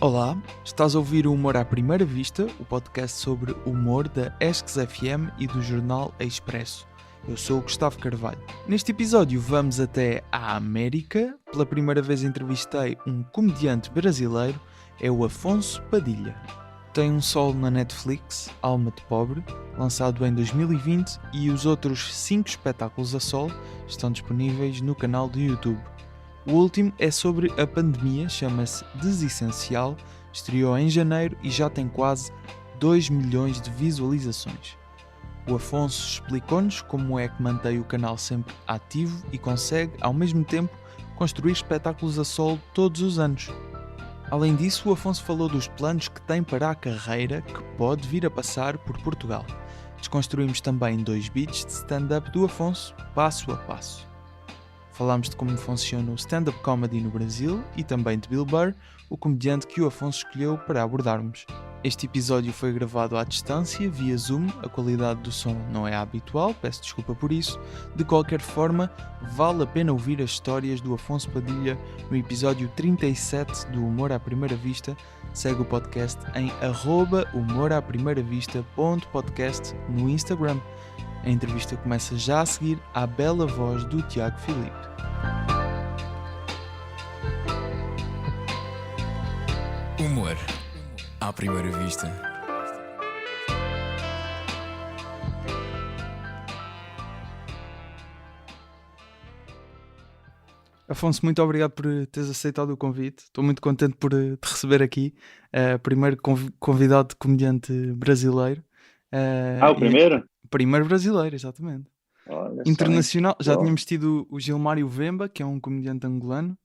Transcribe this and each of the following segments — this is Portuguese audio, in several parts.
Olá, estás a ouvir o Humor à Primeira Vista, o podcast sobre humor da ESCS FM e do jornal Expresso. Eu sou o Gustavo Carvalho. Neste episódio vamos até à América. Pela primeira vez entrevistei um comediante brasileiro, é o Afonso Padilha. Tem um solo na Netflix, Alma de Pobre, lançado em 2020, e os outros 5 espetáculos a solo estão disponíveis no canal do YouTube. O último é sobre a pandemia, chama-se Desessencial, estreou em janeiro e já tem quase 2 milhões de visualizações. O Afonso explicou-nos como é que mantém o canal sempre ativo e consegue, ao mesmo tempo, construir espetáculos a solo todos os anos. Além disso, o Afonso falou dos planos que tem para a carreira que pode vir a passar por Portugal. Desconstruímos também 2 beats de stand-up do Afonso, passo a passo. Falámos de como funciona o stand-up comedy no Brasil e também de Bill Burr, o comediante que o Afonso escolheu para abordarmos. Este episódio foi gravado à distância, via Zoom, a qualidade do som não é habitual, peço desculpa por isso. De qualquer forma, vale a pena ouvir as histórias do Afonso Padilha no episódio 37 do Humor à Primeira Vista. Segue o podcast em @humoraprimeiravista.podcast no Instagram. A entrevista começa já a seguir à bela voz do Tiago Filipe. Humor à primeira vista. Afonso, muito obrigado por teres aceitado o convite. Estou muito contente por te receber aqui. Primeiro convidado de comediante brasileiro. O primeiro? Primeiro brasileiro, exatamente. Olha Internacional, só, já bom. tínhamos tido o Gilmário Vemba, que é um comediante angolano.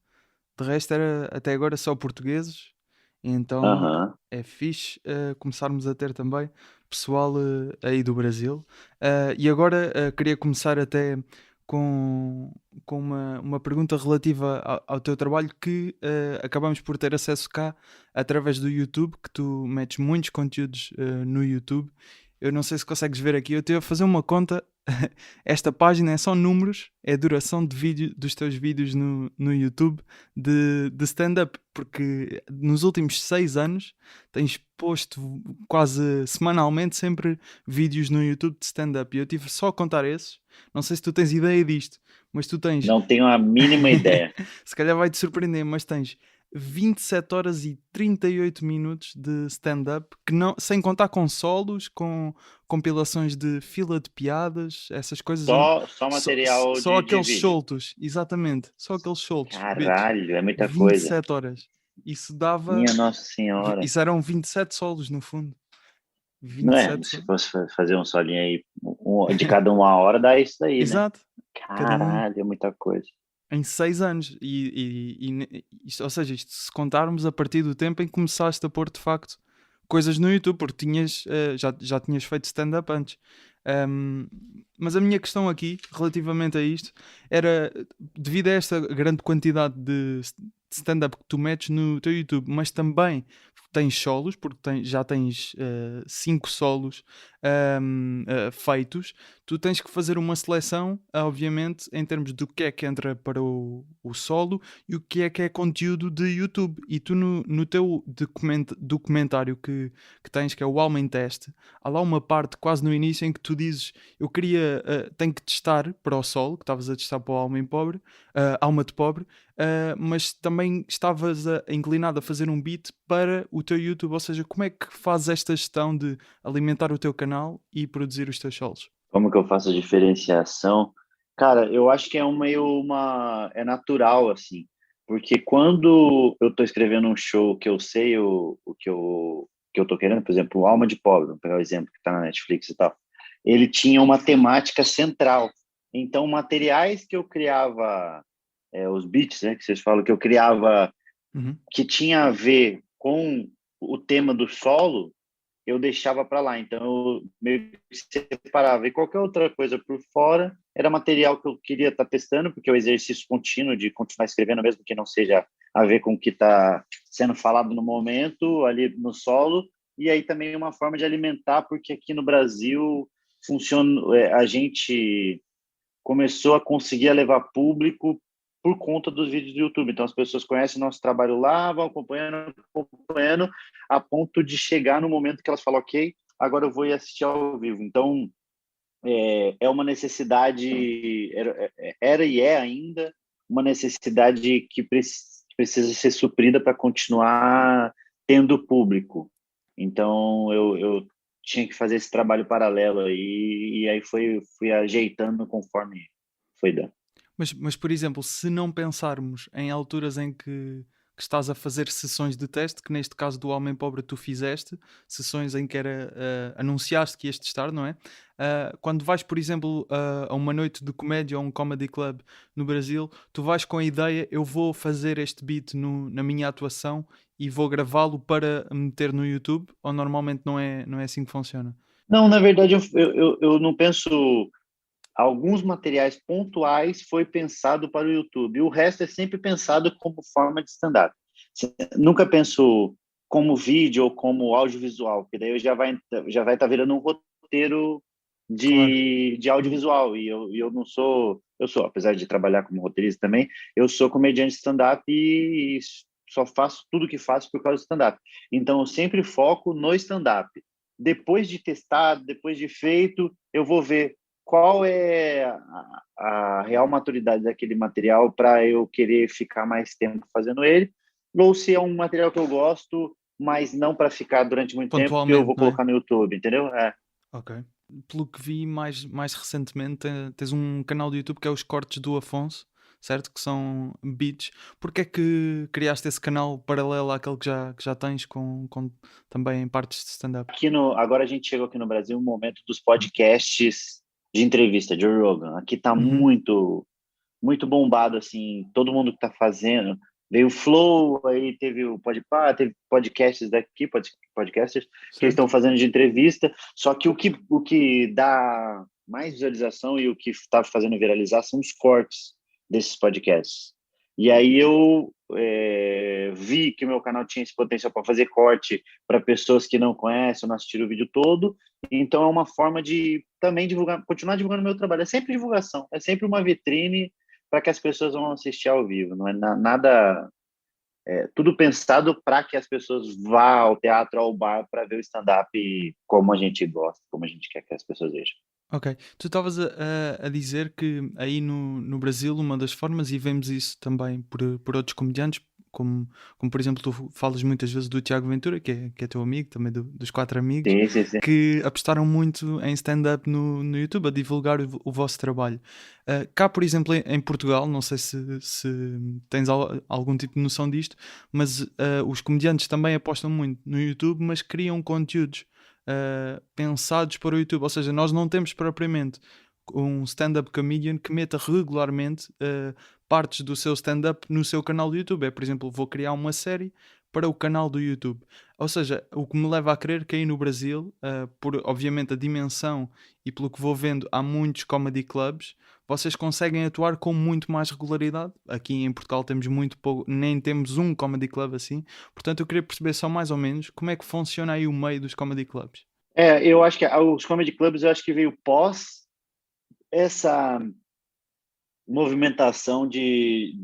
De resto era até agora só portugueses. Então Aham. é fixe começarmos a ter também pessoal aí do Brasil. E agora queria começar até com uma pergunta relativa ao teu trabalho que acabamos por ter acesso cá através do YouTube, que tu metes muitos conteúdos no YouTube. Eu não sei se consegues ver aqui, eu estive a fazer uma conta. Esta página é só números, é a duração de vídeo dos teus vídeos no YouTube de stand-up, porque nos últimos 6 anos tens posto quase semanalmente sempre vídeos no YouTube de stand-up, e eu tive só a contar esses. Não sei se tu tens ideia disto, mas tu tens... Não tenho a mínima ideia. Se calhar vai-te surpreender, mas tens 27 horas e 38 minutos de stand-up, que não, sem contar com solos, com compilações de fila de piadas, essas coisas. Só material Só de aqueles vídeo. soltos, exatamente. Só aqueles soltos. Caralho, é muita 27 coisa. horas. Isso dava... Minha Nossa Senhora. Isso eram 27 solos, no fundo. Não é? 27 Se solos. fosse fazer um solinho aí de cada 1 hora, dá isso daí, Exato. né? Cada um. Caralho, é muita coisa. Em 6 anos. Ou seja, isto se contarmos a partir do tempo em que começaste a pôr de facto coisas no YouTube, porque já tinhas feito stand-up antes. Mas a minha questão aqui, relativamente a isto, era devido a esta grande quantidade de stand-up que tu metes no teu YouTube, mas também tens solos, porque já tens 5 solos feitos. Tu tens que fazer uma seleção, obviamente, em termos do que é que entra para o solo e o que é conteúdo de YouTube. E tu no teu documentário que tens, que é o Alma em Teste, há lá uma parte quase no início em que tu dizes: eu queria, tenho que testar para o solo, que estavas a testar para o Alma de Pobre, mas também estavas inclinado a fazer um beat para o teu YouTube. Ou seja, como é que fazes esta gestão de alimentar o teu canal e produzir os teus solos? Como que eu faço a diferenciação? Cara, eu acho que é natural, assim, porque quando eu tô escrevendo um show que eu sei o que eu tô querendo, por exemplo, o Alma de Pobre, vamos pegar o exemplo que tá na Netflix e tal, ele tinha uma temática central. Então, materiais que eu criava, os beats, né, que vocês falam, que eu criava, que tinha a ver com o tema do solo, eu deixava para lá. Então, eu meio que separava. E qualquer outra coisa por fora era material que eu queria estar testando, porque é o exercício contínuo de continuar escrevendo, mesmo que não seja a ver com o que está sendo falado no momento, ali no solo. E aí também uma forma de alimentar, porque aqui no Brasil funciona, a gente começou a conseguir levar público por conta dos vídeos do YouTube. Então, as pessoas conhecem nosso trabalho lá, vão acompanhando, acompanhando, a ponto de chegar no momento que elas falam, ok, agora eu vou ir assistir ao vivo. Então, é uma necessidade, era e é ainda uma necessidade que precisa ser suprida para continuar tendo público. Então, eu tinha que fazer esse trabalho paralelo aí, e aí fui ajeitando conforme foi dando. Mas, por exemplo, se não pensarmos em alturas em que estás a fazer sessões de teste, que neste caso do Homem Pobre tu fizeste, sessões em que anunciaste que ias testar, não é? Quando vais, por exemplo, a uma noite de comédia ou um comedy club no Brasil, tu vais com a ideia, eu vou fazer este beat na minha atuação e vou gravá-lo para meter no YouTube, ou normalmente não é assim que funciona? Não, na verdade, eu não penso. Alguns materiais pontuais foi pensado para o YouTube, e o resto é sempre pensado como forma de stand-up. Nunca penso como vídeo ou como audiovisual, porque daí já vai estar virando um roteiro Claro. de audiovisual, e eu não sou, apesar de trabalhar como roteirista também, eu sou comediante stand-up e só faço tudo que faço por causa do stand-up. Então, eu sempre foco no stand-up. Depois de testado, depois de feito, eu vou ver qual é a real maturidade daquele material para eu querer ficar mais tempo fazendo ele, ou se é um material que eu gosto, mas não para ficar durante muito tempo, que eu Pontualmente, vou não é? colocar no YouTube, entendeu? Ok. Pelo que vi mais recentemente, tens um canal do YouTube que é os Cortes do Afonso, certo? Que são beats. Porque é que criaste esse canal paralelo àquele que já tens com também partes de stand-up? Agora a gente chegou aqui no Brasil, um momento dos podcasts de entrevista, Joe Rogan. Aqui está Uhum, muito, muito bombado, assim, todo mundo que está fazendo. Veio o Flow, aí teve o Podpah, teve podcasts daqui, podcasters, que certo? estão fazendo de entrevista. Só que o que dá mais visualização e o que está fazendo viralizar são os cortes desses podcasts. E aí eu vi que o meu canal tinha esse potencial para fazer corte para pessoas que não conhecem, não assistiram o vídeo todo. Então é uma forma de também divulgar, continuar divulgando o meu trabalho. É sempre divulgação, é sempre uma vitrine para que as pessoas vão assistir ao vivo. Não é nada, tudo pensado para que as pessoas vá ao teatro, ao bar, para ver o stand-up como a gente gosta, como a gente quer que as pessoas vejam. Ok. Tu estavas a dizer que aí no Brasil uma das formas, e vemos isso também por outros comediantes, como por exemplo tu falas muitas vezes do Tiago Ventura, que é teu amigo, também dos quatro amigos, Sim, sim, sim. que apostaram muito em stand-up no YouTube, a divulgar o vosso trabalho. Cá, por exemplo, em Portugal, não sei se tens algum tipo de noção disto, mas os comediantes também apostam muito no YouTube, mas criam conteúdos pensados para o YouTube. Ou seja, nós não temos propriamente um stand-up comedian que meta regularmente partes do seu stand-up no seu canal do YouTube. É, por exemplo, vou criar uma série para o canal do YouTube. Ou seja, o que me leva a crer que aí no Brasil, por obviamente a dimensão e pelo que vou vendo, há muitos comedy clubs, vocês conseguem atuar com muito mais regularidade. Aqui em Portugal temos muito pouco, nem temos um comedy club assim. Portanto, eu queria perceber só mais ou menos como é que funciona aí o meio dos comedy clubs. Eu acho que os comedy clubs, eu acho que veio pós essa movimentação de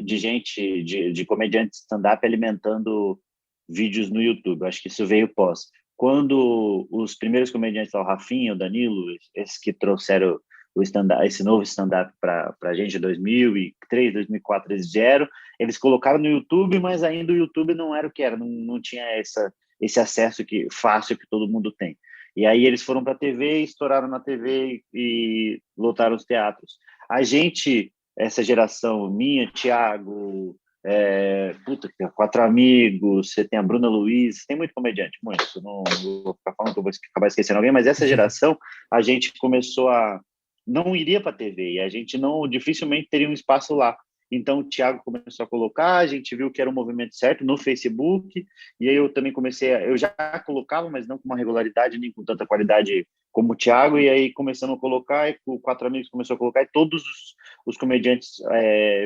gente, de comediante stand-up alimentando vídeos no YouTube. Acho que isso veio pós. Quando os primeiros comediantes, o Rafinha, o Danilo, esses que trouxeram esse novo stand-up para a gente em 2003, 2004, eles vieram, eles colocaram no YouTube, mas ainda o YouTube não era o que era, não tinha esse acesso fácil que todo mundo tem. E aí eles foram para a TV, estouraram na TV e lotaram os teatros. A gente, essa geração minha, Thiago, tem quatro amigos, você tem a Bruna Luiz, tem muito comediante, muito. Não vou ficar falando que eu vou acabar esquecendo alguém, mas essa geração, a gente começou não iria para a TV, e a gente dificilmente teria um espaço lá. Então, o Thiago começou a colocar, a gente viu que era um movimento certo no Facebook, e aí eu também eu já colocava, mas não com uma regularidade, nem com tanta qualidade como o Thiago, e aí começando a colocar, e o Quatro Amigos começou a colocar, e todos os comediantes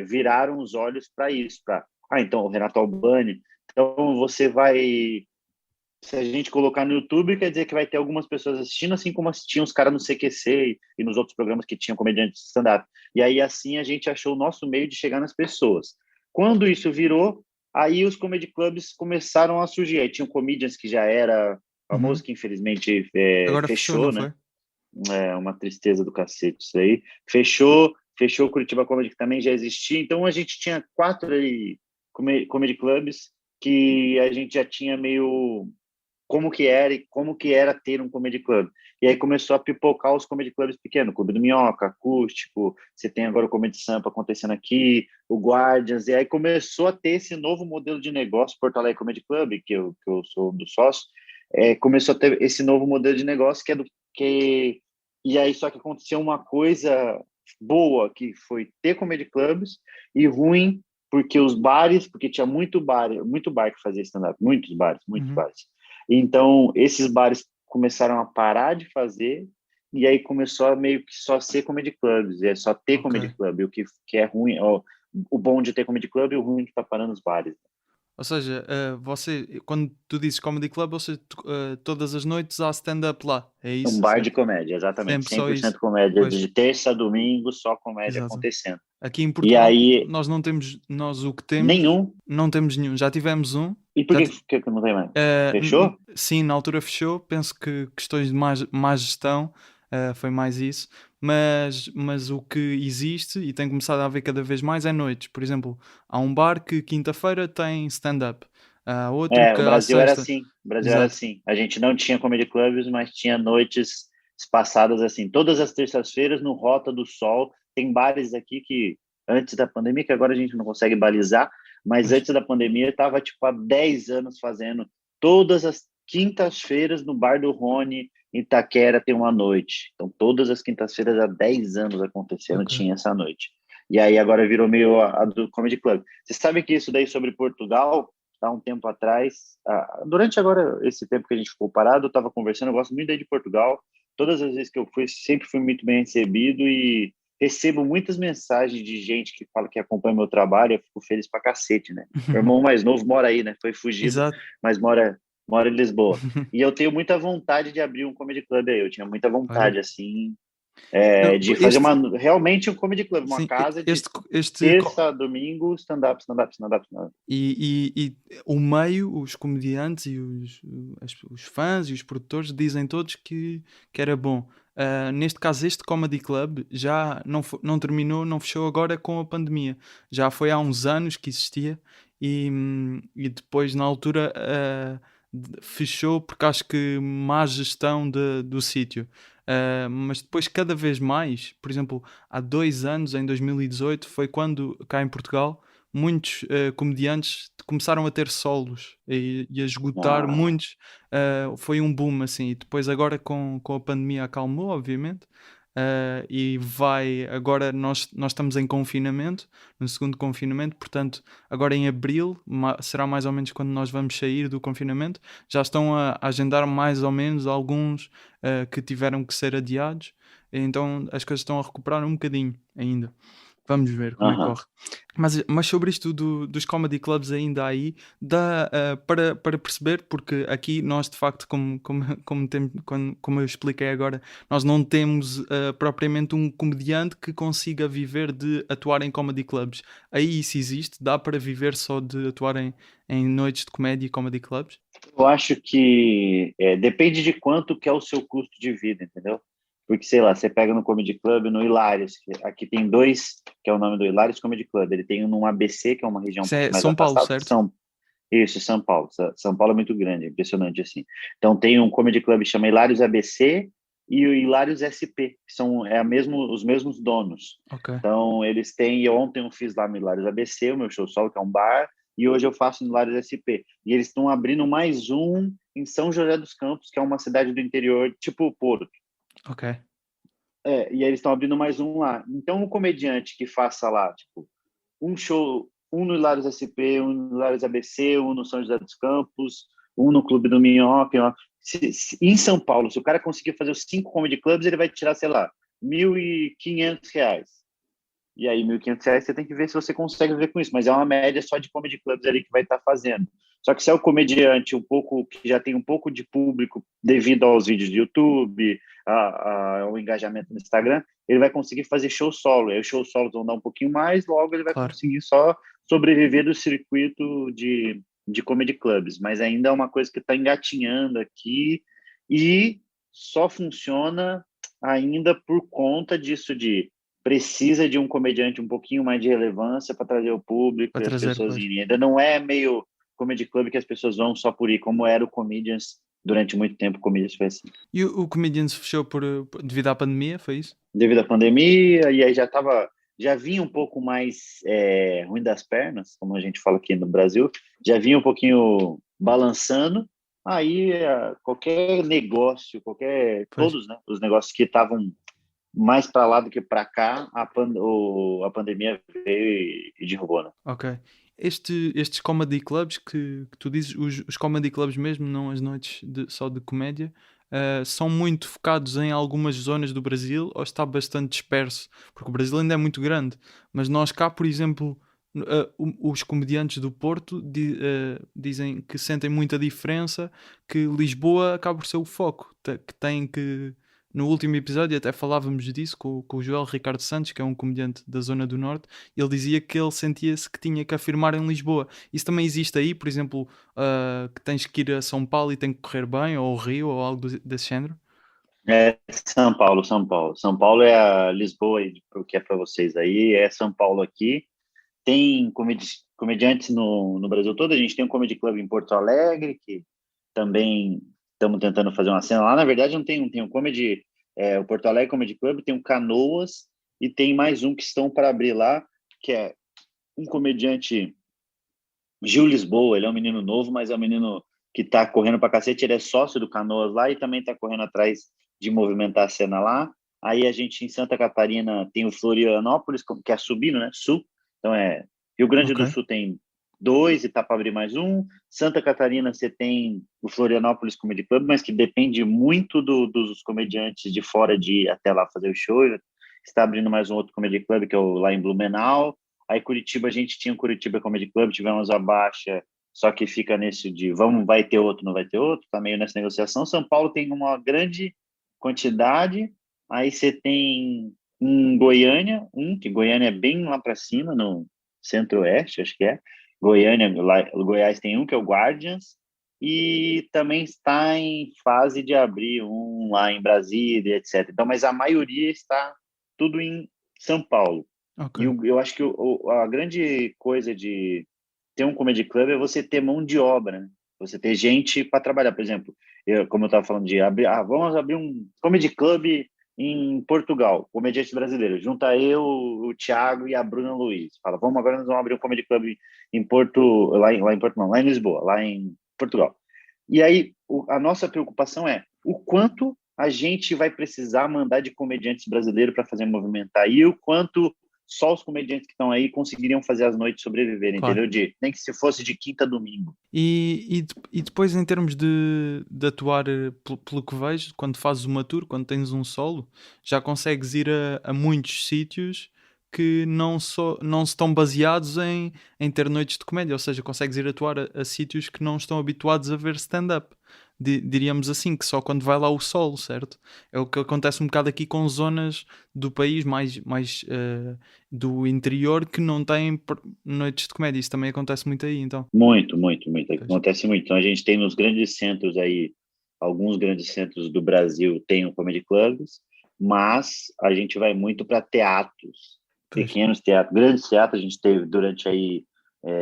viraram os olhos para isso, então o Renato Albani, então você vai Se a gente colocar no YouTube, quer dizer que vai ter algumas pessoas assistindo, assim como assistiam os caras no CQC e nos outros programas que tinham comediantes de stand-up. E aí, assim, a gente achou o nosso meio de chegar nas pessoas. Quando isso virou, aí os comedy clubs começaram a surgir. Aí tinha o Comedians, que já era famoso, Uhum. que infelizmente Agora fechou, fechou, não né? foi? É uma tristeza do cacete isso aí. Fechou o Curitiba Comedy, que também já existia. Então, a gente tinha 4 aí comedy clubs que a gente já tinha meio como que era e como que era ter um comedy club. E aí começou a pipocar os comedy clubs pequenos, Clube do Minhoca, Acústico, você tem agora o Comedy Sampa acontecendo aqui, o Guardians, e aí começou a ter esse novo modelo de negócio, Porto Alegre Comedy Club, que eu sou do sócio, começou a ter esse novo modelo de negócio e aí só que aconteceu uma coisa boa, que foi ter comedy clubs, e ruim, porque tinha muito bar que fazia stand-up, muitos Uhum. bares. Então, esses bares começaram a parar de fazer e aí começou a meio que só ser comedy clubs, é só ter Ok. comedy club, o que é ruim, ó, o bom de ter comedy club e o ruim de estar parando os bares. Ou seja, você, quando tu dizes comedy club, ou seja, todas as noites há stand-up lá. É Um isso, bar de certo? comédia, exatamente, Sempre só isso. 100% comédia, Pois, de terça a domingo, só comédia exato. acontecendo. Aqui em E Portugal, aí, nós não temos, nós o que temos, nenhum. não temos nenhum. Já tivemos um, E por já que, ti- que não tem mais? Fechou? sim, na altura fechou. Penso que questões de má gestão, foi mais isso. Mas o que existe e tem começado a haver cada vez mais é noites. Por exemplo, há um bar que quinta-feira tem stand-up, há outro É, que o à Brasil era sexta. assim. O Brasil era Exato. assim. A gente não tinha comedy clubs, mas tinha noites espaçadas assim. Todas as terças-feiras no Rota do Sol. Tem bares aqui que antes da pandemia, que agora a gente não consegue balizar, mas Pois, antes da pandemia estava tipo há 10 anos fazendo todas as quintas-feiras no Bar do Rony, em Itaquera tem uma noite. Então todas as quintas-feiras há 10 anos acontecendo ok. tinha essa noite. E aí agora virou meio a do Comedy Club. Você sabe que isso daí sobre Portugal há um tempo atrás, durante agora esse tempo que a gente ficou parado, eu estava conversando, eu gosto muito daí de Portugal, todas as vezes que eu fui, sempre fui muito bem recebido e recebo muitas mensagens de gente que fala que acompanha meu trabalho, eu fico feliz pra cacete, né? Meu irmão mais novo mora aí, né? Foi fugido, Exato. mas mora em Lisboa. E eu tenho muita vontade de abrir um comedy club aí, eu tinha muita Olha, vontade, assim, não, de fazer este, realmente um comedy club, uma sim, casa de este, terça a domingo, stand-up, stand-up, stand-up, stand-up. e o meio, os comediantes e os fãs e os produtores dizem todos que era bom. Neste caso, este Comedy Club já não terminou, não fechou agora com a pandemia. Já foi há uns anos que existia e depois, na altura, fechou porque acho que má gestão do sítio. Mas depois, cada vez mais, por exemplo, há 2 anos, em 2018, foi quando cá em Portugal muitos comediantes começaram a ter solos e a esgotar Ah, muitos. Foi um boom assim. E depois, agora com a pandemia, acalmou, obviamente. E vai agora, nós estamos em confinamento, no segundo confinamento, portanto, agora em abril será mais ou menos quando nós vamos sair do confinamento. Já estão a agendar mais ou menos alguns que tiveram que ser adiados, então as coisas estão a recuperar um bocadinho ainda. Vamos ver como é que aham. corre. Mas sobre isto dos comedy clubs ainda aí, dá para perceber, porque aqui nós de facto, como eu expliquei agora, nós não temos propriamente um comediante que consiga viver de atuar em comedy clubs. Aí isso existe, dá para viver só de atuar em noites de comédia e comedy clubs? Eu acho que depende de quanto que é o seu custo de vida, entendeu? Porque, sei lá, você pega no Comedy Club, no Hilários, que aqui tem dois, que é o nome do Hilários Comedy Club. Ele tem um no ABC, que é uma região um Isso pouquinho é mais São Paulo, afastada. certo? Isso, São Paulo. São Paulo é muito grande, é impressionante, assim. Então, tem um Comedy Club que chama Hilários ABC e o Hilários SP, que são os mesmos donos. Ok, Então, eles têm... Ontem eu fiz lá no Hilários ABC, o meu show solo, que é um bar, e hoje eu faço no Hilários SP. E eles estão abrindo mais um em São José dos Campos, que é uma cidade do interior, tipo Porto. ok, E aí eles estão abrindo mais um lá. Então, o comediante que faça lá, tipo, um show, um no Hilários SP, um no Hilários ABC, um no São José dos Campos, um no Clube do Minhoca. Em São Paulo, se o cara conseguir fazer os 5 comedy clubs, ele vai tirar, sei lá, R$ 1.500. E aí, R$ 1.500 você tem que ver se você consegue ver com isso. Mas é uma média só de comedy clubs ali que vai estar fazendo. Só que se é o comediante um pouco que já tem um pouco de público devido aos vídeos do YouTube, ao engajamento no Instagram, ele vai conseguir fazer show solo. Aí os shows solos vão dar um pouquinho mais, logo ele vai Claro. conseguir só sobreviver do circuito de comedy clubs. Mas ainda é uma coisa que está engatinhando aqui e só funciona ainda por conta disso de precisa de um comediante um pouquinho mais de relevância para trazer o público Para e as trazer, pessoas pois. irem. Ainda não é meio comedy club que as pessoas vão só por ir, como era o Comedians durante muito tempo. O Comedians foi assim. E o Comedians fechou devido à pandemia, foi isso? Devido à pandemia, e aí já vinha um pouco mais ruim das pernas, como a gente fala aqui no Brasil, já vinha um pouquinho balançando. Aí qualquer negócio, Pois. todos, né, os negócios que estavam mais para lá do que para cá, a pandemia veio e derrubou, né? Ok. Estes comedy clubs que tu dizes, os comedy clubs mesmo, não as noites só de comédia, são muito focados em algumas zonas do Brasil ou está bastante disperso? Porque o Brasil ainda é muito grande, mas nós cá, por exemplo, os comediantes do Porto dizem que sentem muita diferença, que Lisboa acaba por ser o foco, que tem que. No último episódio até falávamos disso com o Joel Ricardo Santos, que é um comediante da Zona do Norte. Ele dizia que ele sentia-se que tinha que afirmar em Lisboa. Isso também existe aí, por exemplo, que tens que ir a São Paulo e tem que correr bem, ou ao Rio, ou algo desse género? É São Paulo, São Paulo. São Paulo é a Lisboa, o que é para vocês aí, é São Paulo aqui. Tem comediantes no Brasil todo. A gente tem um comedy club em Porto Alegre, que também estamos tentando fazer uma cena. Lá, na verdade, não tem um comedy, o Porto Alegre Comedy Club, tem um Canoas e tem mais um que estão para abrir lá, que é um comediante, Gil Lisboa. Ele é um menino novo, mas é um menino que está correndo para cacete. Ele é sócio do Canoas lá e também está correndo atrás de movimentar a cena lá. Aí a gente, em Santa Catarina, tem o Florianópolis, que é subindo, né? Sul. Então Rio Grande Ok. do Sul tem dois e tá para abrir mais um. Santa Catarina você tem o Florianópolis Comedy Club, mas que depende muito dos comediantes de fora de ir até lá fazer o show. Está abrindo mais um outro Comedy Club, que é o lá em Blumenau. Aí Curitiba, a gente tinha o Curitiba Comedy Club, tivemos a baixa, só que fica nesse de vai ter outro, não vai ter outro, tá meio nessa negociação. São Paulo tem uma grande quantidade, aí você tem em Goiânia, que Goiânia é bem lá para cima, no centro-oeste, acho que é. Goiânia, lá, Goiás tem um, que é o Guardians, e também está em fase de abrir um lá em Brasília, etc. Então, mas a maioria está tudo em São Paulo. Ok. E eu acho que a grande coisa de ter um comedy club é você ter mão de obra, né? Você ter gente para trabalhar. Por exemplo, como eu estava falando de abrir, vamos abrir um comedy club em Portugal, comediante brasileiro. Junta eu, o Thiago e a Bruna Luiz. Fala, agora nós vamos abrir um comedy club em Porto, lá em Porto não, lá em Lisboa, lá em Portugal. E aí a nossa preocupação é o quanto a gente vai precisar mandar de comediantes brasileiros para fazer movimentar e o quanto só os comediantes que estão aí conseguiriam fazer as noites sobreviver, Claro. entendeu? Nem que se fosse de quinta a domingo. E depois, em termos de atuar, pelo que vejo, quando fazes uma tour, quando tens um solo, já consegues ir a muitos sítios que não estão baseados em ter noites de comédia, ou seja, consegues ir atuar a sítios que não estão habituados a ver stand-up. Diríamos assim, que só quando vai lá o solo, certo? É o que acontece um bocado aqui com zonas do país mais do interior que não têm noites de comédia. Isso também acontece muito aí, então. Muito, muito, muito. Pois. Acontece muito. Então, a gente tem nos grandes centros aí, alguns grandes centros do Brasil têm um comedy clubs, mas a gente vai muito para teatros, Pois. pequenos teatros, grandes teatros. A gente teve durante aí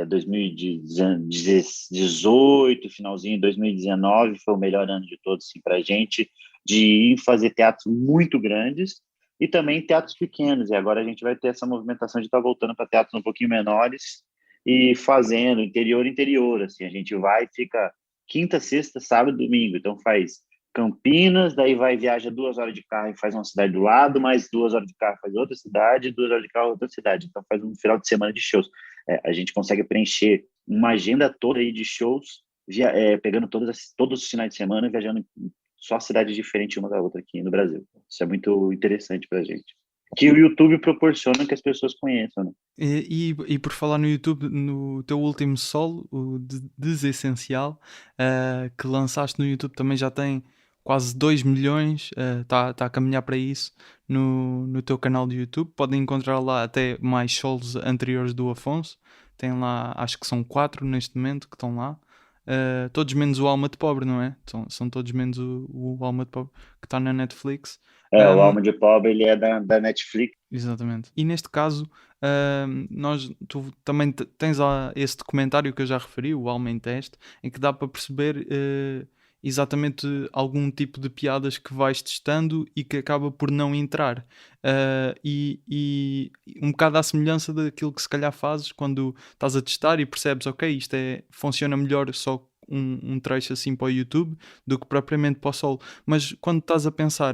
2018, finalzinho de 2019, foi o melhor ano de todos, assim, para a gente, de ir fazer teatros muito grandes e também teatros pequenos. E agora a gente vai ter essa movimentação de estar voltando para teatros um pouquinho menores e fazendo interior, assim. A gente vai, fica quinta, sexta, sábado, domingo. Então faz Campinas, daí viaja 2 horas de carro e faz uma cidade do lado, mais 2 horas de carro faz outra cidade, 2 horas de carro outra cidade. Então faz um final de semana de shows. A gente consegue preencher uma agenda toda aí de shows, pegando todos os finais de semana e viajando só cidades diferentes uma da outra aqui no Brasil. Isso é muito interessante pra gente. que o YouTube proporciona que as pessoas conheçam, né? E por falar no YouTube, no teu último solo, o Desessencial, que lançaste no YouTube, também já tem quase 2 milhões, está a caminhar para isso no teu canal de YouTube. Podem encontrar lá até mais solos anteriores do Afonso. Tem lá, acho que são 4 neste momento que estão lá. Todos menos o Alma de Pobre, não é? São todos menos o Alma de Pobre que está na Netflix. O Alma de Pobre, ele é da Netflix. Exatamente. E neste caso, tu também tens lá esse documentário que eu já referi, o Alma em Teste, em que dá para perceber exatamente algum tipo de piadas que vais testando e que acaba por não entrar. E um bocado à semelhança daquilo que se calhar fazes quando estás a testar e percebes, ok, isto funciona melhor só um trecho assim para o YouTube do que propriamente para o solo. Mas quando estás a pensar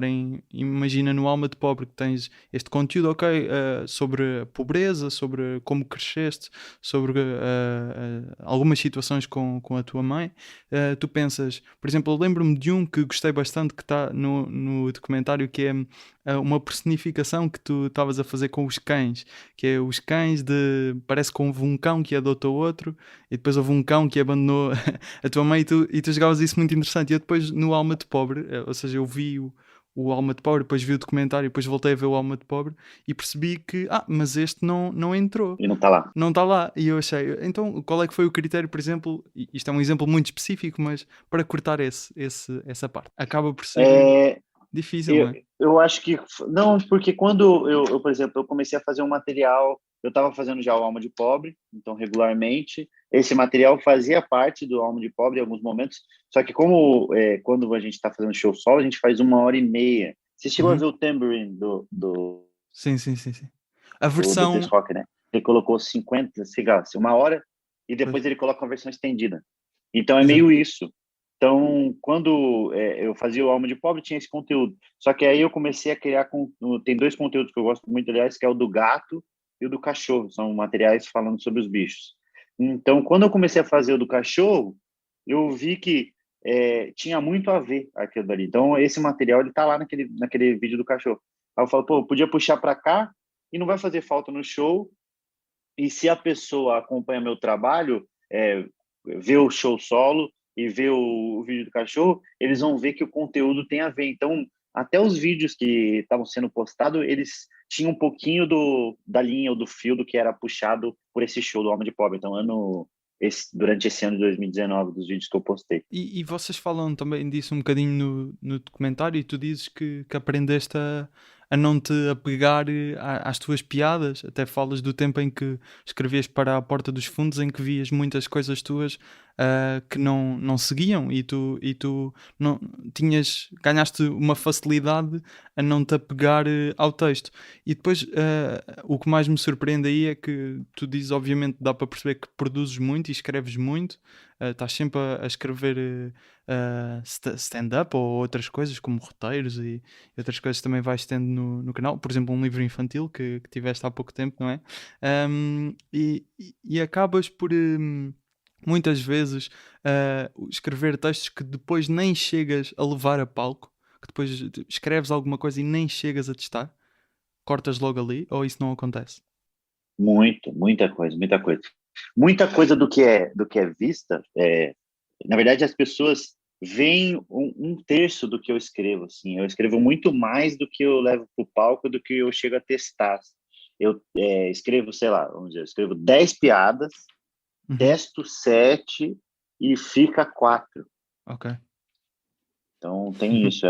imagina no Alma de Pobre que tens este conteúdo, ok, sobre a pobreza, sobre como cresceste, sobre algumas situações com a tua mãe, tu pensas, por exemplo, eu lembro-me de um que gostei bastante que está no documentário, que é uma personificação que tu estavas a fazer com os cães, que é os cães parece que houve um cão que adotou outro e depois houve um cão que abandonou a tua mãe e tu jogavas isso muito interessante. E eu depois no Alma de Pobre, ou seja, eu vi o Alma de Pobre, depois vi o documentário, depois voltei a ver o Alma de Pobre e percebi que, mas este não entrou. E não tá lá. Não está lá. E eu achei, então qual é que foi o critério, por exemplo, isto é um exemplo muito específico, mas para cortar essa parte? Acaba por ser difícil, não é? Eu acho que não, porque quando por exemplo, eu comecei a fazer um material, eu estava fazendo já o Alma de Pobre, então regularmente esse material fazia parte do Alma de Pobre em alguns momentos, só que como quando a gente está fazendo show solo, a gente faz 1h30. Você chegou a ver o Tambourine do Sim. A do versão... Chris Rock, né? Ele colocou 50, assim, 1 hora, e depois Pois. ele coloca uma versão estendida. Então é Exato. meio isso. Então, quando eu fazia o Alma de Pobre, tinha esse conteúdo. Só que aí eu comecei a criar... Tem 2 conteúdos que eu gosto muito, aliás, que é o do gato e o do cachorro. São materiais falando sobre os bichos. Então, quando eu comecei a fazer o do cachorro, eu vi que tinha muito a ver aquilo dali. Então, esse material, ele tá lá naquele vídeo do cachorro. Aí eu falo, pô, eu podia puxar para cá e não vai fazer falta no show. E se a pessoa acompanha meu trabalho, vê o show solo e vê o vídeo do cachorro, eles vão ver que o conteúdo tem a ver. Então, até os vídeos que estavam sendo postados, eles tinham um pouquinho da linha ou do fio do que era puxado por esse show do Alma de Pobre. Então, durante esse ano de 2019, dos vídeos que eu postei. E vocês falam também disso um bocadinho no documentário, e tu dizes que aprendeste a não te apegar às tuas piadas, até falas do tempo em que escrevias para a Porta dos Fundos, em que vias muitas coisas tuas que não seguiam, e tu não, ganhaste uma facilidade a não te apegar ao texto. E depois o que mais me surpreende aí é que tu dizes, obviamente dá para perceber que produzes muito e escreves muito, estás sempre a escrever stand-up ou outras coisas como roteiros e outras coisas também vais tendo no canal, por exemplo um livro infantil que tiveste há pouco tempo, não é? E acabas por muitas vezes escrever textos que depois nem chegas a levar a palco, que depois escreves alguma coisa e nem chegas a testar, cortas logo ali, ou isso não acontece? Muita coisa. Muita coisa do que é vista, na verdade, as pessoas veem 1/3 do que eu escrevo, assim. Eu escrevo muito mais do que eu levo para o palco, do que eu chego a testar. Eu escrevo, sei lá, vamos dizer, eu escrevo 10 piadas, testo 7 e fica 4. Ok. Então, tem isso.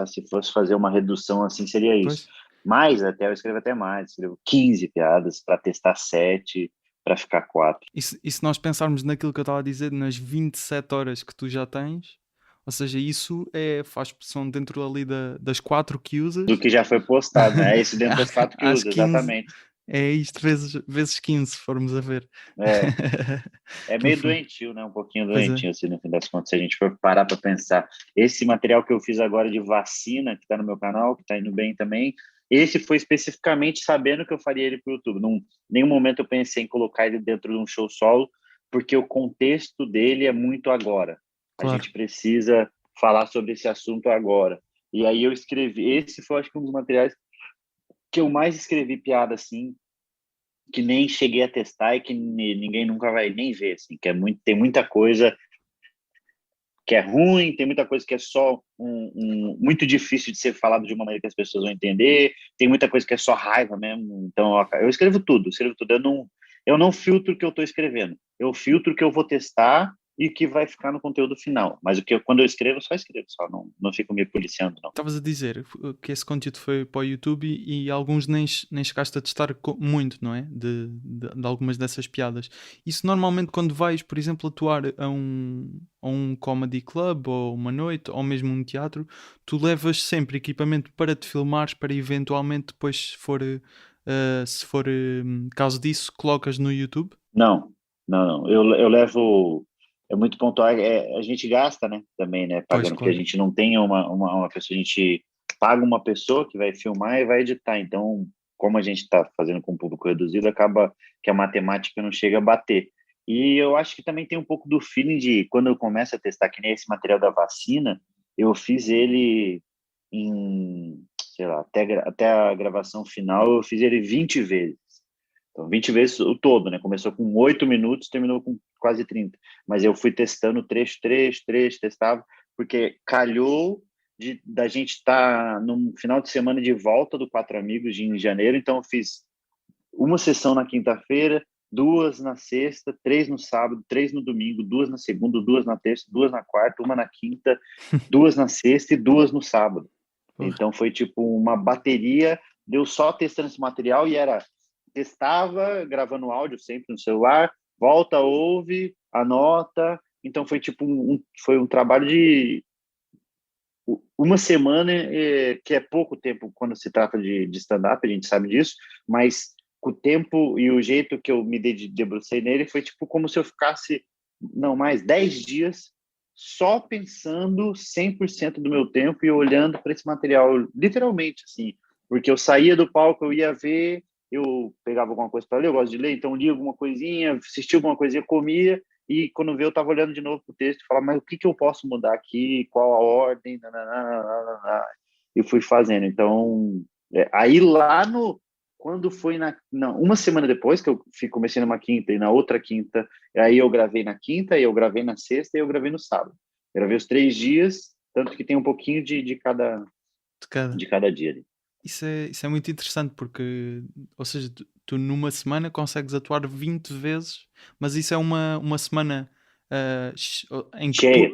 Se fosse fazer uma redução assim, seria isso. Pois. Mas eu escrevo até mais. Escrevo 15 piadas para testar 7, para ficar 4. E se nós pensarmos naquilo que eu estava a dizer, nas 27 horas que tu já tens, ou seja, isso são dentro ali das 4 que usas. Do que já foi postado, né? É isso dentro das 4 que às usa, 15, exatamente. é isto vezes 15, se formos a ver. É meio doentio, né? Um pouquinho Pois é. doentio, assim, no fim das contas, se a gente for parar para pensar. Esse material que eu fiz agora de vacina, que está no meu canal, que está indo bem também, esse foi especificamente sabendo que eu faria ele para o YouTube. Em nenhum momento eu pensei em colocar ele dentro de um show solo, porque o contexto dele é muito agora. Claro. A gente precisa falar sobre esse assunto agora. E aí eu escrevi. Esse foi, acho que, um dos materiais que eu mais escrevi piada, assim, que nem cheguei a testar e que ninguém nunca vai nem ver, assim, que tem muita coisa que é ruim, tem muita coisa que é só muito difícil de ser falado de uma maneira que as pessoas vão entender, tem muita coisa que é só raiva mesmo. Então, eu escrevo tudo. Eu não filtro o que eu estou escrevendo. Eu filtro o que eu vou testar e que vai ficar no conteúdo final. Mas quando eu escrevo, só escrevo, só não fico me policiando, não. Estavas a dizer que esse conteúdo foi para o YouTube e alguns nem chegaste a testar muito, não é? De algumas dessas piadas. Isso normalmente quando vais, por exemplo, atuar a um comedy club ou uma noite ou mesmo um teatro, tu levas sempre equipamento para te filmares para eventualmente depois, se for caso disso, colocas no YouTube? Não, não, não. Eu levo. É muito pontual. A gente gasta, né? Também, né? Pois, Pagando, porque a claro. gente não tem uma pessoa, a gente paga uma pessoa que vai filmar e vai editar. Então, como a gente está fazendo com um público reduzido, acaba que a matemática não chega a bater. E eu acho que também tem um pouco do feeling de quando eu começo a testar, que nem esse material da vacina, eu fiz ele em, sei lá, até a gravação final, eu fiz ele 20 vezes. Então, 20 vezes o todo, né? Começou com 8 minutos, terminou com quase 30. Mas eu fui testando trecho, testava, porque calhou da gente estar num final de semana de volta do Quatro Amigos em janeiro. Então, eu fiz uma sessão na quinta-feira, duas na sexta, três no sábado, três no domingo, duas na segunda, duas na terça, duas na quarta, uma na quinta, duas na sexta e duas no sábado. Porra. Então, foi tipo uma bateria, deu só testando esse material e testava, gravando áudio sempre no celular, volta, ouve, anota. Então foi tipo foi um trabalho de uma semana, que é pouco tempo quando se trata de stand-up, a gente sabe disso, mas o tempo e o jeito que eu me debrucei nele foi tipo como se eu ficasse, não mais, 10 dias só pensando 100% do meu tempo e olhando para esse material, literalmente, assim, porque eu saía do palco, eu ia ver, eu pegava alguma coisa para ler, eu gosto de ler, então lia alguma coisinha, assistia alguma coisinha, comia, e quando vê eu estava olhando de novo para o texto e falava, mas o que eu posso mudar aqui, qual a ordem, nananana, e fui fazendo. Então, aí lá quando foi uma semana depois, que eu comecei numa quinta e na outra quinta, aí eu gravei na quinta, eu gravei na sexta e eu gravei no sábado. Eu gravei os 3 dias, tanto que tem um pouquinho de cada, De cada. de cada dia ali. Isso é muito interessante porque, ou seja, tu numa semana consegues atuar 20 vezes, mas isso é uma semana em que Cheia,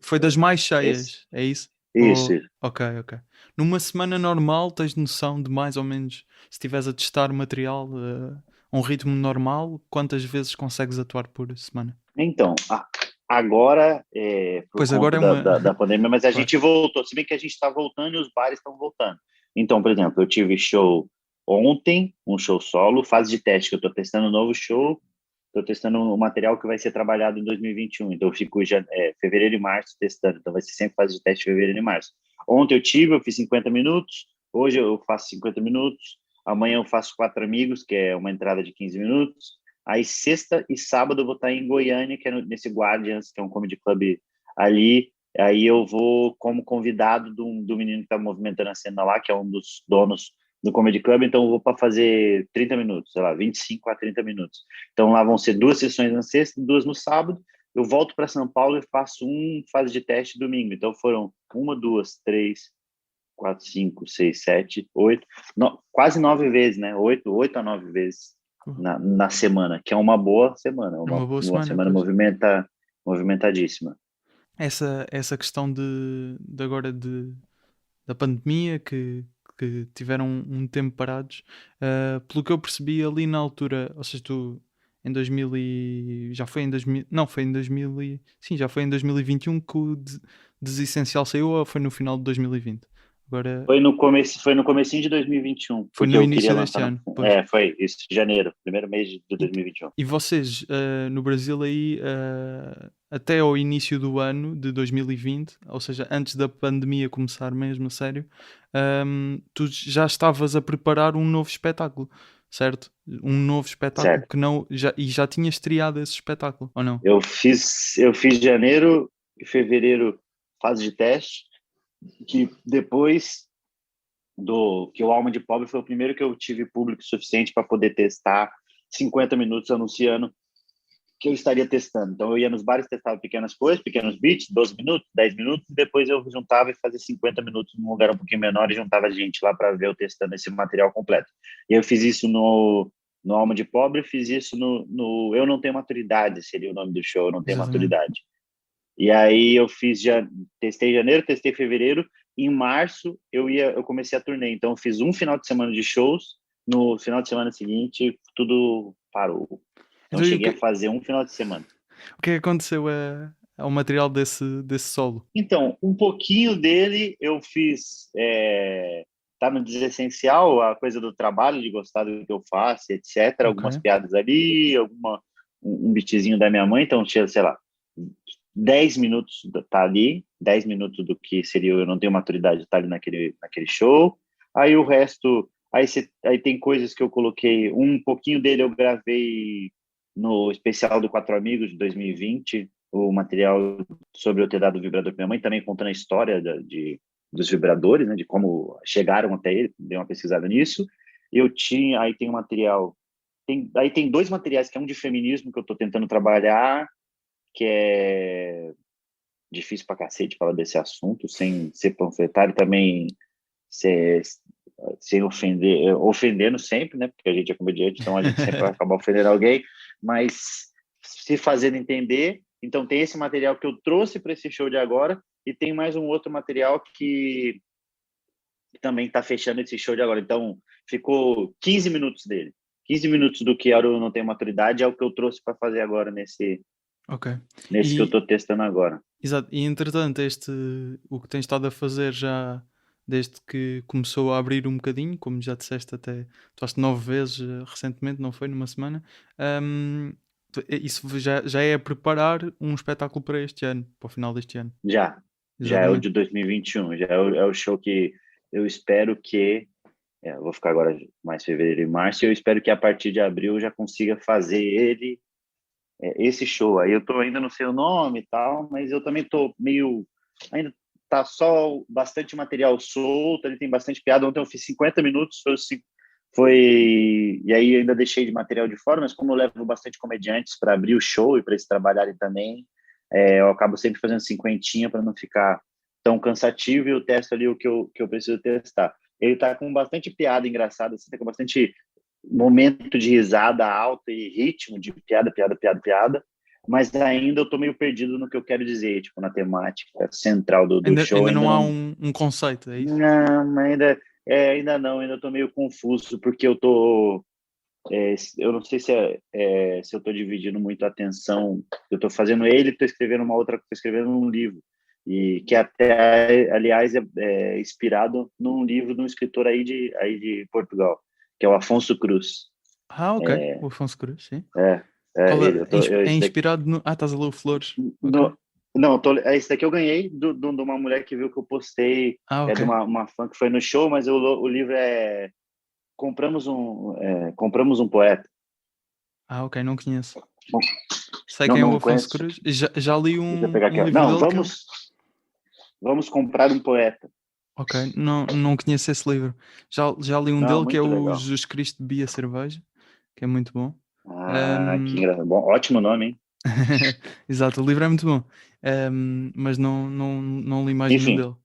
foi das mais esse, cheias, é isso? isso, isso. Ok, ok. Numa semana normal tens noção de mais ou menos, se estiveres a testar material a um ritmo normal, quantas vezes consegues atuar por semana? Então, agora, por Pois agora conta é da, uma. da, da pandemia, mas a Claro. gente voltou, se bem que a gente está voltando e os bares estão voltando. Então, por exemplo, eu tive show ontem, um show solo, fase de teste, que eu estou testando um novo show, estou testando um material que vai ser trabalhado em 2021, então eu fico fevereiro e março testando, então vai ser sempre fase de teste fevereiro e março. Ontem eu fiz 50 minutos, hoje eu faço 50 minutos, amanhã eu faço Quatro Amigos, que é uma entrada de 15 minutos, aí sexta e sábado eu vou estar em Goiânia, que é nesse Guardians, que é um comedy club ali, aí eu vou como convidado do menino que está movimentando a cena lá, que é um dos donos do Comedy Club, então eu vou para fazer 30 minutos, sei lá, 25 a 30 minutos. Então lá vão ser 2 sessões na sexta, 2 no sábado, eu volto para São Paulo e faço fase de teste domingo. Então foram 1, 2, 3, 4, 5, 6, 7, 8, quase 9 vezes, né? 8 a 9 vezes na semana, que é uma boa semana, É uma boa uma semana, semana pois. movimentadíssima. Essa questão de agora da pandemia que tiveram um tempo parados, pelo que eu percebi ali na altura, ou seja, tu em 2000 já foi em 2000, não, foi em 2000 sim, já foi em 2021 que o Desessencial saiu ou foi no final de 2020? Agora Foi no comecinho de 2021, foi porque no eu queria início deste lançar ano, pois. foi isso, janeiro, primeiro mês de E, 2021. e vocês no Brasil aí até ao início do ano de 2020, ou seja, antes da pandemia começar mesmo a sério, tu já estavas a preparar um novo espetáculo, certo? Um novo espetáculo Certo. que não já tinhas estreado esse espetáculo, ou não? Eu fiz janeiro e fevereiro fase de teste, que depois que o Alma de Pobre foi o primeiro que eu tive público suficiente para poder testar 50 minutos anunciando que eu estaria testando. Então, eu ia nos bares, testava pequenas coisas, pequenos beats, 12 minutos, 10 minutos, e depois eu juntava e fazia 50 minutos num lugar um pouquinho menor e juntava gente lá para ver eu testando esse material completo. E eu fiz isso no Alma de Pobre, fiz isso no Eu Não Tenho Maturidade, seria o nome do show, Eu Não Tenho Exatamente. Maturidade. E aí eu testei janeiro, testei fevereiro, em março eu comecei a turnê, então eu fiz um final de semana de shows, no final de semana seguinte tudo parou. Então Então, e cheguei a fazer um final de semana. o que é que aconteceu ao material desse solo? Então, um pouquinho dele eu fiz, tá no Desessencial, a coisa do trabalho, de gostar do que eu faço, etc. Ok. Algumas piadas ali, um beatzinho da minha mãe, então tinha, sei lá, 10 minutos tá ali, 10 minutos do que seria Eu Não Tenho Maturidade tá ali naquele show. Aí o resto, aí tem coisas que eu coloquei, um pouquinho dele eu gravei no especial do Quatro Amigos de 2020, o material sobre eu ter dado o vibrador para minha mãe, também contando a história dos vibradores, né, de como chegaram até ele, dei uma pesquisada nisso. Aí tem um material, aí tem dois materiais, que é um de feminismo que eu estou tentando trabalhar, que é difícil pra cacete falar desse assunto, sem ser panfletário, também ser, sem ofendendo sempre, né? Porque a gente é comediante, então a gente sempre vai acabar ofendendo alguém, mas se fazendo entender. Então tem esse material que eu trouxe para esse show de agora, e tem mais um outro material que também está fechando esse show de agora. Então ficou 15 minutos dele. 15 minutos do que eu não tenho maturidade é o que eu trouxe para fazer agora Ok. nesse que eu E, estou testando agora. exato. E entretanto, o que tens estado a fazer já desde que começou a abrir um bocadinho, como já disseste, até tu acho 9 vezes recentemente, não foi? Numa semana. Ahm, isso já é a preparar um espetáculo para este ano, para o final deste ano. Já é o Exatamente. de 2021, já é o show que eu espero que, eu vou ficar agora mais fevereiro e março, e eu espero que a partir de abril eu já consiga fazer esse show. Aí eu ainda não sei o nome e tal, mas eu também tô meio, ainda tá só bastante material solto, ele tem bastante piada. Ontem eu fiz 50 minutos, e aí ainda deixei de material de fora, mas como eu levo bastante comediantes para abrir o show e para eles trabalharem também, eu acabo sempre fazendo cinquentinha para não ficar tão cansativo, e eu testo ali o que eu preciso testar. Ele tá com bastante piada engraçada, assim, tá com bastante momento de risada alta e ritmo de piada, piada, piada, piada, mas ainda eu tô meio perdido no que eu quero dizer, tipo, na temática central do show, Ainda ainda não há não, um conceito, é isso? não, ainda não, ainda tô meio confuso, porque eu não sei se eu estou dividindo muito a atenção. Eu estou fazendo ele, estou escrevendo uma outra, estou escrevendo um livro, e que até, aliás, é inspirado num livro de um escritor aí de Portugal, que é o Afonso Cruz. Ah, ok. O Afonso Cruz, sim. É, Qual ele. é Esse daqui, inspirado no. Ah, estás a ler o Flores. Ok. no, não, esse daqui eu ganhei de uma mulher que viu que eu postei, Ah, de ok. uma fã que foi no show, mas o livro é Compramos um Poeta. Ah, ok, não conheço. Bom, Sei não, quem é o não Afonso conheço. Cruz. Já li Deixa eu um, pegar aqui. um Ó. livro Não, dele que eu. vamos comprar um poeta. Ok, não conheço esse livro. Já li um Não, dele que é muito o legal. Jesus Cristo bebia cerveja, que é muito bom. Ah, que Ahm, engraçado. Bom, ótimo nome, hein? Exato, o livro é muito bom. Mas não li mais nenhum Enfim, dele.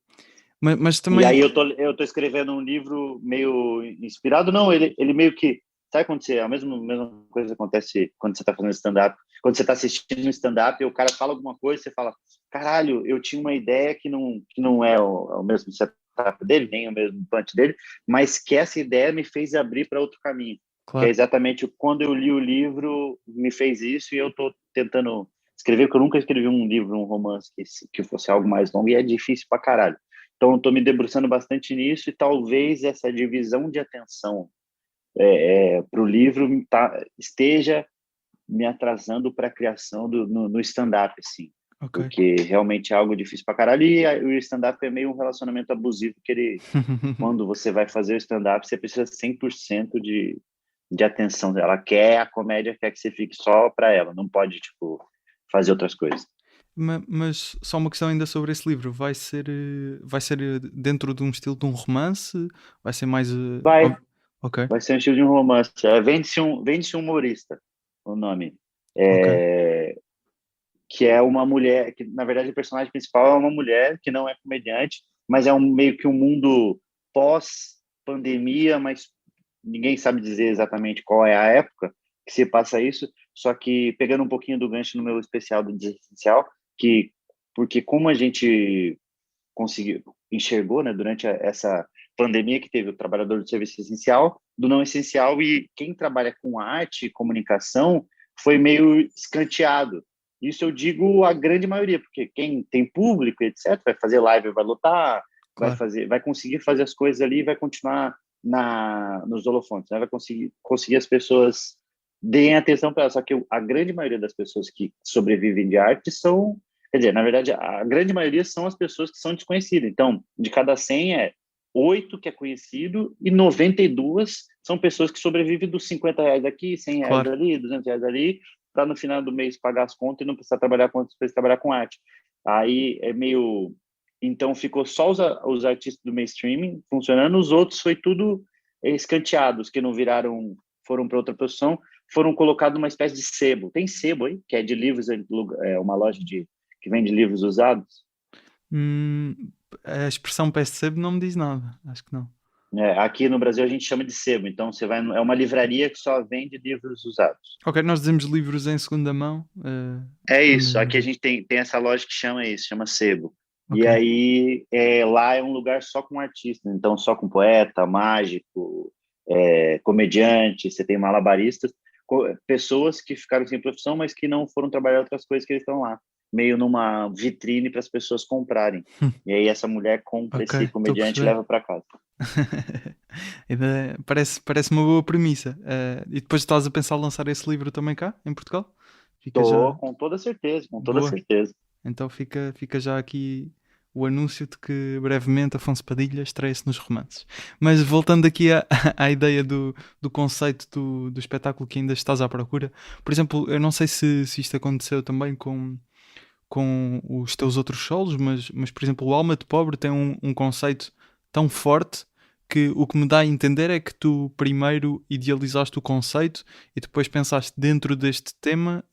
Mas e aí também. eu tô escrevendo um livro meio inspirado. Não, ele meio que. Sabe quando a mesma coisa acontece quando você está fazendo stand-up? Quando você está assistindo um stand-up e o cara fala alguma coisa, você fala: caralho, eu tinha uma ideia que não é o mesmo setup dele, nem o mesmo punch dele, mas que essa ideia me fez abrir para outro caminho. Que é Claro. exatamente quando eu li o livro, me fez isso, e eu estou tentando escrever, porque eu nunca escrevi um livro, um romance que fosse algo mais longo, e é difícil pra caralho. Então, eu estou me debruçando bastante nisso, e talvez essa divisão de atenção para o livro esteja me atrasando para a criação no stand-up, assim, Ok. porque realmente é algo difícil para caralho, e o stand-up é meio um relacionamento abusivo, quando você vai fazer o stand-up, você precisa 100% de atenção. Ela quer a comédia, quer que você fique só para ela, não pode, tipo, fazer outras coisas. Mas só uma questão ainda sobre esse livro. Vai ser dentro de um estilo de um romance? Vai ser mais. Vai, Ok, vai ser um estilo de um romance. Vende-se um humorista, o nome. ok, É, que é uma mulher, que na verdade o personagem principal é uma mulher que não é comediante, mas é meio que um mundo pós-pandemia, mas ninguém sabe dizer exatamente qual é a época que se passa isso, só que pegando um pouquinho do gancho no meu especial do Desessencial, que porque como a gente conseguiu enxergou, né, durante essa pandemia que teve o trabalhador do serviço essencial, do não essencial, e quem trabalha com arte e comunicação foi meio escanteado. Isso eu digo a grande maioria, porque quem tem público, etc, vai fazer live, vai lotar, claro. vai conseguir fazer as coisas ali, vai continuar nos holofotes, né? Vai conseguir as pessoas deem atenção para ela. Só que a grande maioria das pessoas que sobrevivem de arte são, quer dizer, na verdade, a grande maioria são as pessoas que são desconhecidas. Então, de cada 100 8 que é conhecido e 92 são pessoas que sobrevivem dos R$ 50 aqui, R$ 100 Claro. ali, R$ 200 ali, para no final do mês pagar as contas e não precisar trabalhar com outras coisas, trabalhar com arte. Aí é meio... Então, ficou só os artistas do mainstream funcionando, os outros foi tudo escanteados, que não viraram, foram para outra posição, foram colocados numa espécie de sebo. Tem sebo aí, que é de livros, uma loja que vende livros usados. Hum, a expressão percebe não me diz nada. Acho que não. Aqui no Brasil a gente chama de sebo. Então você vai, é uma livraria que só vende livros usados. Ok, nós dizemos livros em segunda mão. É É o isso. mesmo. Aqui a gente tem essa loja que chama isso, chama sebo. E Ok, aí lá é um lugar só com artistas, então só com poeta, mágico, comediante, você tem malabaristas, pessoas que ficaram sem profissão, mas que não foram trabalhar outras coisas que eles estão lá, meio numa vitrine para as pessoas comprarem. E aí essa mulher compra ok, esse estou a comediante e perceber. leva para casa. Parece uma boa premissa. E depois estás a pensar lançar esse livro também cá, em Portugal? Fica Tô já com toda certeza, com toda boa. certeza. Então fica já aqui o anúncio de que brevemente Afonso Padilha estreia-se nos romances. Mas voltando aqui à ideia do conceito do espetáculo que ainda estás à procura, por exemplo, eu não sei se isto aconteceu também com os teus outros solos, mas por exemplo, o Alma de Pobre tem um conceito tão forte que o que me dá a entender é que tu primeiro idealizaste o conceito e depois pensaste dentro deste tema,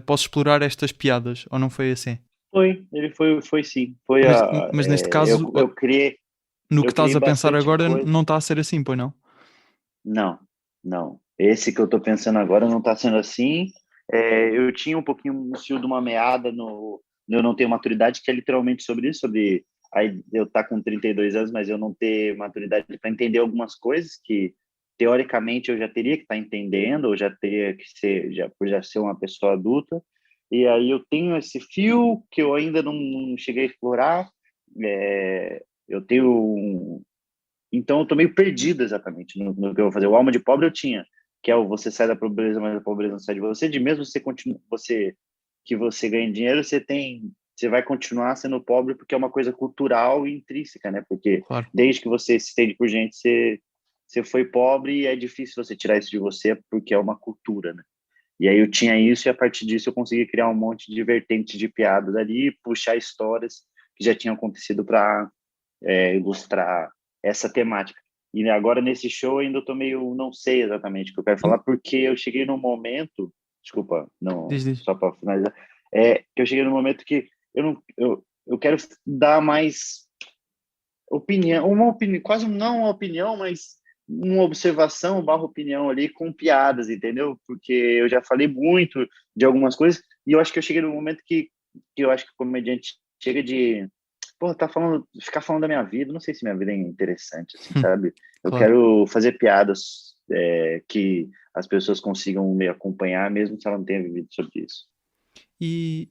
posso explorar estas piadas, ou não foi assim? Ele foi sim. Mas, mas neste caso, no que Eu estás criei a pensar bastante agora, coisa. não está a ser assim, pois não? Não, não. Esse que eu estou pensando agora não está sendo assim. Eu tinha um pouquinho um fio de uma meada no Eu Não Tenho Maturidade, que é literalmente sobre isso, sobre aí eu estar com 32 anos, mas eu não ter maturidade para entender algumas coisas que, teoricamente, eu já teria que estar entendendo, ou já teria que ser, por já ser uma pessoa adulta. E aí eu tenho esse fio que eu ainda não cheguei a explorar. Eu tenho então, eu tô meio perdido exatamente no que eu vou fazer. O Alma de Pobre eu tinha, que é o você sai da pobreza, mas a pobreza não sai de você. De mesmo você continua, que você ganhe dinheiro, você vai continuar sendo pobre porque é uma coisa cultural e intrínseca, né? Porque Claro, desde que você se estende por gente, você foi pobre e é difícil você tirar isso de você porque é uma cultura, né? E aí eu tinha isso e a partir disso eu consegui criar um monte de vertentes de piadas ali, puxar histórias que já tinham acontecido para ilustrar essa temática. E agora nesse show ainda eu tô meio, não sei exatamente o que eu quero falar, porque eu cheguei num momento, desculpa, não, diz. só para finalizar, que eu cheguei num momento que eu não, eu quero dar mais opinião, uma opinião, quase não uma opinião, mas uma observação barra opinião ali com piadas, entendeu? Porque eu já falei muito de algumas coisas e eu acho que eu cheguei num momento que eu acho que o comediante chega de pô, ficar falando da minha vida, não sei se minha vida é interessante, assim, sabe? Eu Claro. quero fazer piadas que as pessoas consigam me acompanhar, mesmo se ela não tenha vivido sobre isso. E,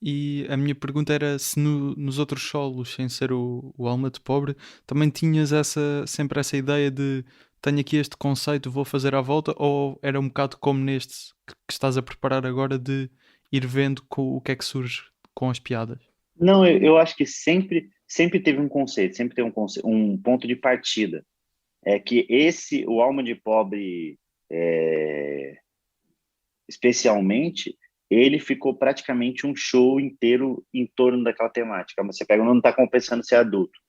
e a minha pergunta era se nos outros solos, sem ser o Alma de Pobre, também tinhas sempre essa ideia de tenho aqui este conceito, vou fazer à volta, ou era um bocado como neste que estás a preparar agora de ir vendo o que é que surge com as piadas? Não, eu acho que sempre teve um conceito, sempre teve um ponto de partida. É que o Alma de Pobre, especialmente, ele ficou praticamente um show inteiro em torno daquela temática. Você pega, não está compensando ser adulto.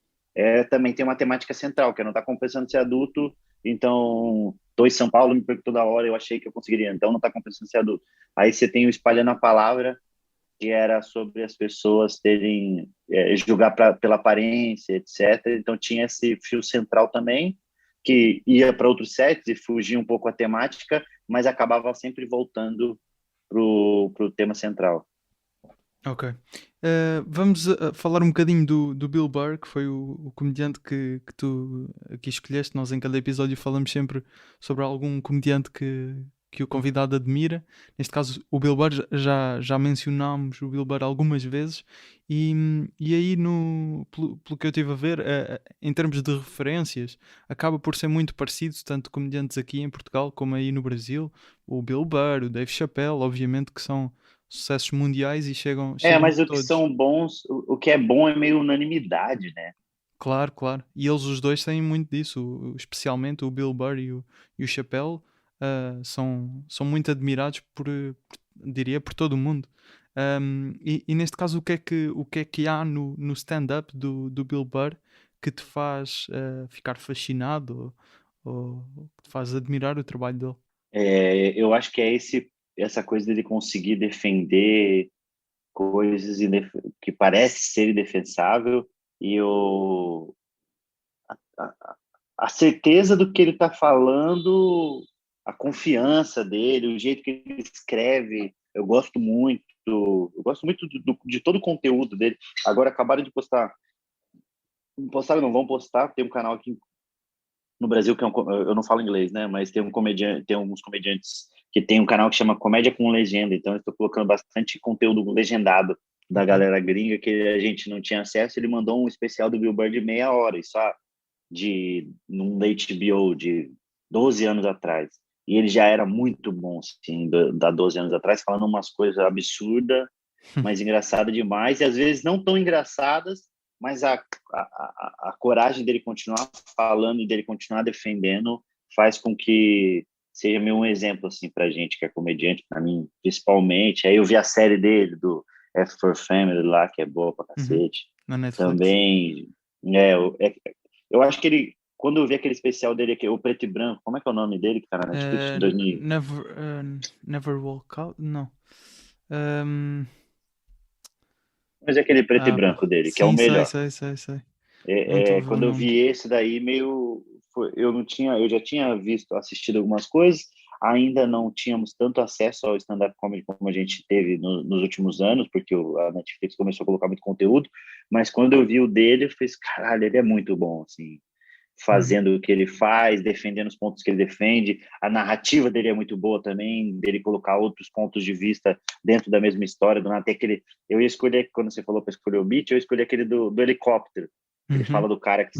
Também tem uma temática central, que é não está compensando ser adulto, então estou em São Paulo, me perco toda hora, eu achei que eu conseguiria, então não está compensando ser adulto. Aí você tem o Espalhando a Palavra, que era sobre as pessoas terem, julgar pela aparência, etc. Então tinha esse fio central também, que ia para outros sets e fugia um pouco a temática, mas acabava sempre voltando pro tema central. Ok. Vamos falar um bocadinho do Bill Burr, que foi o comediante que tu aqui escolheste. Nós em cada episódio falamos sempre sobre algum comediante que o convidado admira. Neste caso, o Bill Burr, já mencionámos o Bill Burr algumas vezes. E aí, pelo que eu estive a ver, em termos de referências, acaba por ser muito parecido, tanto comediantes aqui em Portugal como aí no Brasil. O Bill Burr, o Dave Chappelle, obviamente que são sucessos mundiais e chegam a Mas o que todos. são bons, o que é bom é meio unanimidade, né? Claro, claro. E eles os dois têm muito disso, especialmente o Bill Burr e o Chappelle, são muito admirados diria, por todo o mundo. E neste caso, o que é que há no stand-up do Bill Burr que te faz ficar fascinado ou que te faz admirar o trabalho dele? Eu acho que é essa coisa dele conseguir defender coisas que parece ser indefensável e a certeza do que ele está falando, a confiança dele, o jeito que ele escreve, eu gosto muito de todo o conteúdo dele. Agora acabaram de postar, não postaram, não vão postar, tem um canal aqui no Brasil que eu não falo inglês, né? Mas tem alguns comediantes que tem um canal que chama Comédia com Legenda, então eu estou colocando bastante conteúdo legendado da Ok. galera gringa que a gente não tinha acesso. Ele mandou um especial do Bill Burr de meia hora, isso num da HBO de 12 anos atrás. E ele já era muito bom, assim, da 12 anos atrás, falando umas coisas absurdas, mas engraçadas demais, e às vezes não tão engraçadas, mas a coragem dele continuar falando e dele continuar defendendo faz com que seja meio um exemplo, assim, pra gente que é comediante, pra mim, principalmente. Aí eu vi a série dele, do F for Family lá, que é boa pra Uhum. cacete. Na Netflix. Também, eu acho que ele, quando eu vi aquele especial dele aqui, o Preto e Branco, como é que é o nome dele, cara, na Netflix, 2000, Never Walk Out? Não. Ahm, mas é aquele Preto e Branco pá. dele, que é o Sim, sei, melhor. sei, sei, sei. Não estou a ver o Quando eu nome. vi esse daí, eu não tinha, eu já tinha assistido algumas coisas, ainda não tínhamos tanto acesso ao stand-up comedy como a gente teve nos últimos anos, porque a Netflix começou a colocar muito conteúdo, mas quando eu vi o dele, eu fiz, caralho, ele é muito bom, assim, Uhum. fazendo o que ele faz, defendendo os pontos que ele defende, a narrativa dele é muito boa também, dele colocar outros pontos de vista dentro da mesma história, até aquele, eu ia escolher, quando você falou para escolher o beat, eu escolhi aquele do helicóptero, ele Uhum. fala do cara que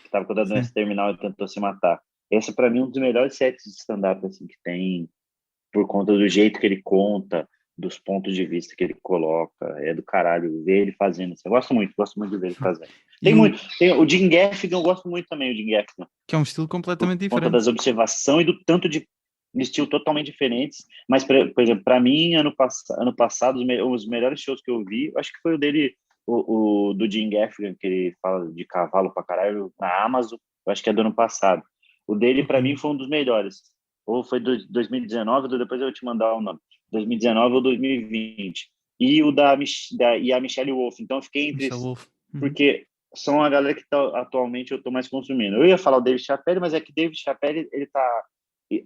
estava com a Sim. doença terminal e tentou se matar. Esse, para mim, é um dos melhores sets de stand-up assim, que tem, por conta do jeito que ele conta, dos pontos de vista que ele coloca. É do caralho ver ele fazendo isso. Eu gosto muito de ver ele fazendo. E Tem o Jim Gaffigan, eu gosto muito também, o Jim Gaffigan, que é um estilo por completamente conta diferente. das observações e do tanto de estilo totalmente diferentes. Mas, por exemplo, para mim, ano passado, os melhores shows que eu vi, acho que foi o dele, o do Jim Gaffigan, que ele fala de cavalo pra caralho, na Amazon, eu acho que é do ano passado. O dele, para mim, Ok. foi um dos melhores. Ou foi 2019, depois eu vou te mandar o nome. 2019 ou 2020. E e a Michelle Wolf. Então, eu fiquei entre Michelle esses, Wolf. Uhum. porque são a galera que atualmente eu estou mais consumindo. Eu ia falar o Dave Chappelle, mas é que Dave Chappelle, ele tá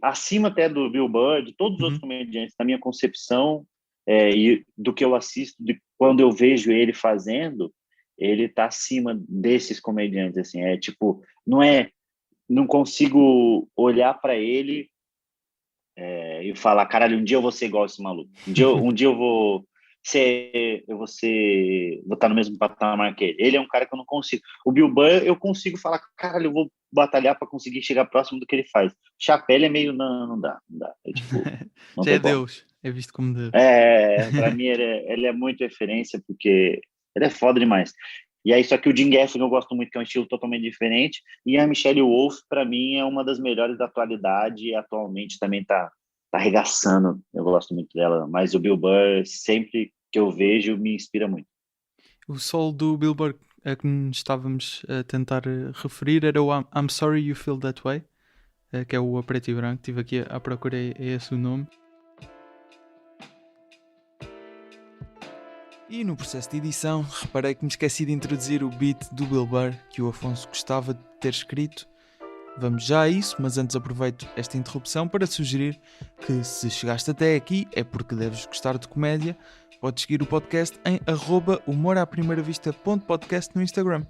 acima até do Bill Burr, de todos os outros Uhum. comediantes, na minha concepção, e do que eu assisto, de quando eu vejo ele fazendo, ele tá acima desses comediantes, assim, tipo, não consigo olhar para ele e falar, caralho, um dia eu vou ser igual esse maluco. Um dia eu vou vou estar no mesmo patamar que ele. Ele é um cara que eu não consigo. O Bill Burr, eu consigo falar, caralho, eu vou batalhar para conseguir chegar próximo do que ele faz. Chapelle é meio, não, não dá. É tipo, não Já é tem como. Deus. É visto como Deus. Para mim ele é muito referência, porque ele é foda demais. E aí, só que o Jim Gaffigan eu gosto muito, que é um estilo totalmente diferente, e a Michelle Wolf, para mim, é uma das melhores da atualidade, e atualmente também tá arregaçando. Eu gosto muito dela, mas o Bill Burr, sempre que eu vejo, me inspira muito. O solo do Bill Burr a que nos estávamos a tentar referir era o I'm Sorry You Feel That Way, que é o a preto e branco. Estive aqui à procura, é esse o nome. E no processo de edição, reparei que me esqueci de introduzir o beat do Bill Burr que o Afonso gostava de ter escrito. Vamos já a isso, mas antes aproveito esta interrupção para sugerir que, se chegaste até aqui, é porque deves gostar de comédia. Podes seguir o podcast em @humoraprimeira-vista.podcast no Instagram.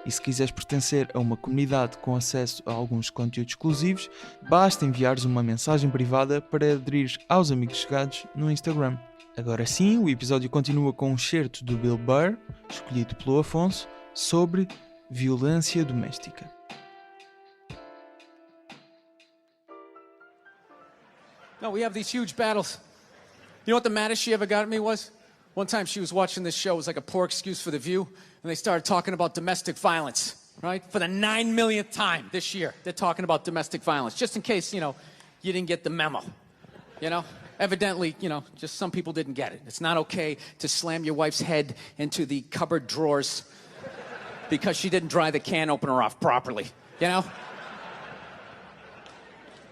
E se quiseres pertencer a uma comunidade com acesso a alguns conteúdos exclusivos, basta enviares uma mensagem privada para aderires aos amigos chegados no Instagram. Agora sim, o episódio continua com um excerto do Bill Burr, escolhido pelo Afonso, sobre violência doméstica. No, we have these huge battles. You know what the maddest she ever got at me was? One time she was watching this show, it was like a poor excuse for The View, and they started talking about domestic violence, right? For the 9 millionth time this year, they're talking about domestic violence, just in case, you didn't get the memo, Evidently, just some people didn't get it. It's not okay to slam your wife's head into the cupboard drawers because she didn't dry the can opener off properly,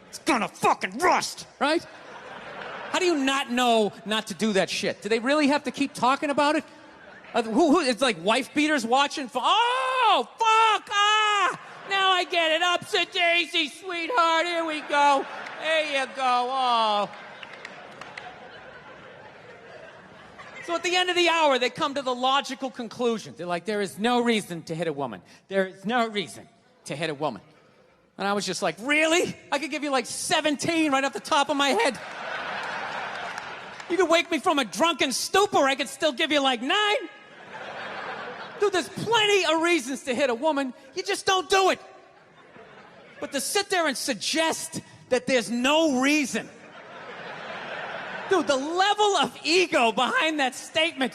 It's gonna fucking rust, right? How do you not know not to do that shit? Do they really have to keep talking about it? It's like wife beaters watching. Oh, fuck! Now I get it. Upset daisy, sweetheart. Here we go. There you go. Oh. So at the end of the hour, they come to the logical conclusion. They're like, there is no reason to hit a woman. There is no reason to hit a woman. And I was just like, really? I could give you like 17 right off the top of my head. You could wake me from a drunken stupor, I could still give you like 9. Dude, there's plenty of reasons to hit a woman. You just don't do it. But to sit there and suggest that there's no reason. Dude, the level of ego behind that statement.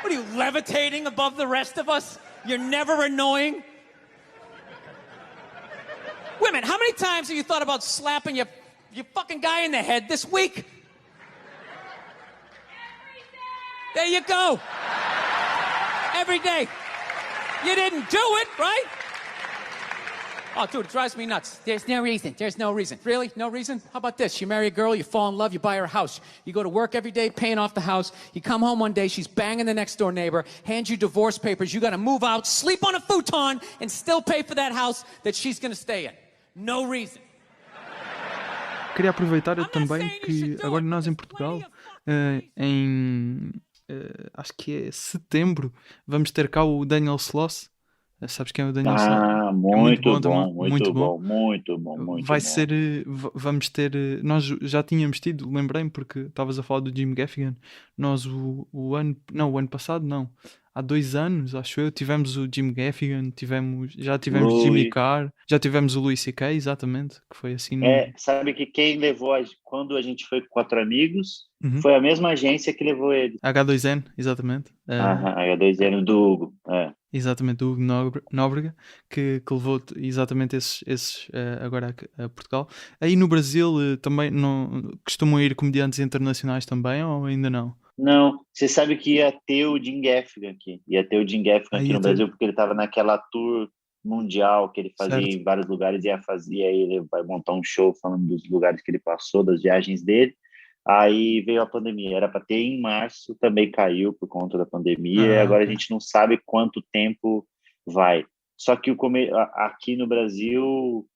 What are you, levitating above the rest of us? You're never annoying? Women, how many times have you thought about slapping your fucking guy in the head this week? There you go. Every day. You didn't do it, right? Oh, dude, it drives me nuts. There's no reason. There's no reason. Really? No reason? How about this? You marry a girl, you fall in love, you buy her a house. You go to work every day, paying off the house. You come home one day, she's banging the next door neighbor, hands you divorce papers. You got to move out, sleep on a futon, and still pay for that house that she's going to stay in. No reason. Queria aproveitar também que agora nós em Portugal, acho que é setembro, vamos ter cá o Daniel Sloss. Sabes quem é o Daniel Sloss? Muito bom. Vai ser, vamos ter, nós já tínhamos tido, lembrei-me porque estavas a falar do Jim Gaffigan. Nós o ano passado não. Há 2 anos, acho eu, tivemos o Jim Gaffigan, já tivemos Jimmy Carr, já tivemos o Louis C.K., exatamente, que foi assim. Sabe que quem levou, quando a gente foi com 4 amigos, foi a mesma agência que levou ele. H2N, exatamente. H2N do Hugo. Exatamente, do Hugo Nóbrega, que levou exatamente esses agora a Portugal. Aí no Brasil também costumam ir comediantes internacionais também, ou ainda não? Não, você sabe que ia ter o Jim Gaffigan aqui. Ia ter o Jim Gaffigan aqui no Brasil, porque ele estava naquela tour mundial que ele fazia em vários lugares, e aí ele vai montar um show falando dos lugares que ele passou, das viagens dele. Aí veio a pandemia, era para ter em março, também caiu por conta da pandemia, e agora a gente não sabe quanto tempo vai. Só que aqui no Brasil,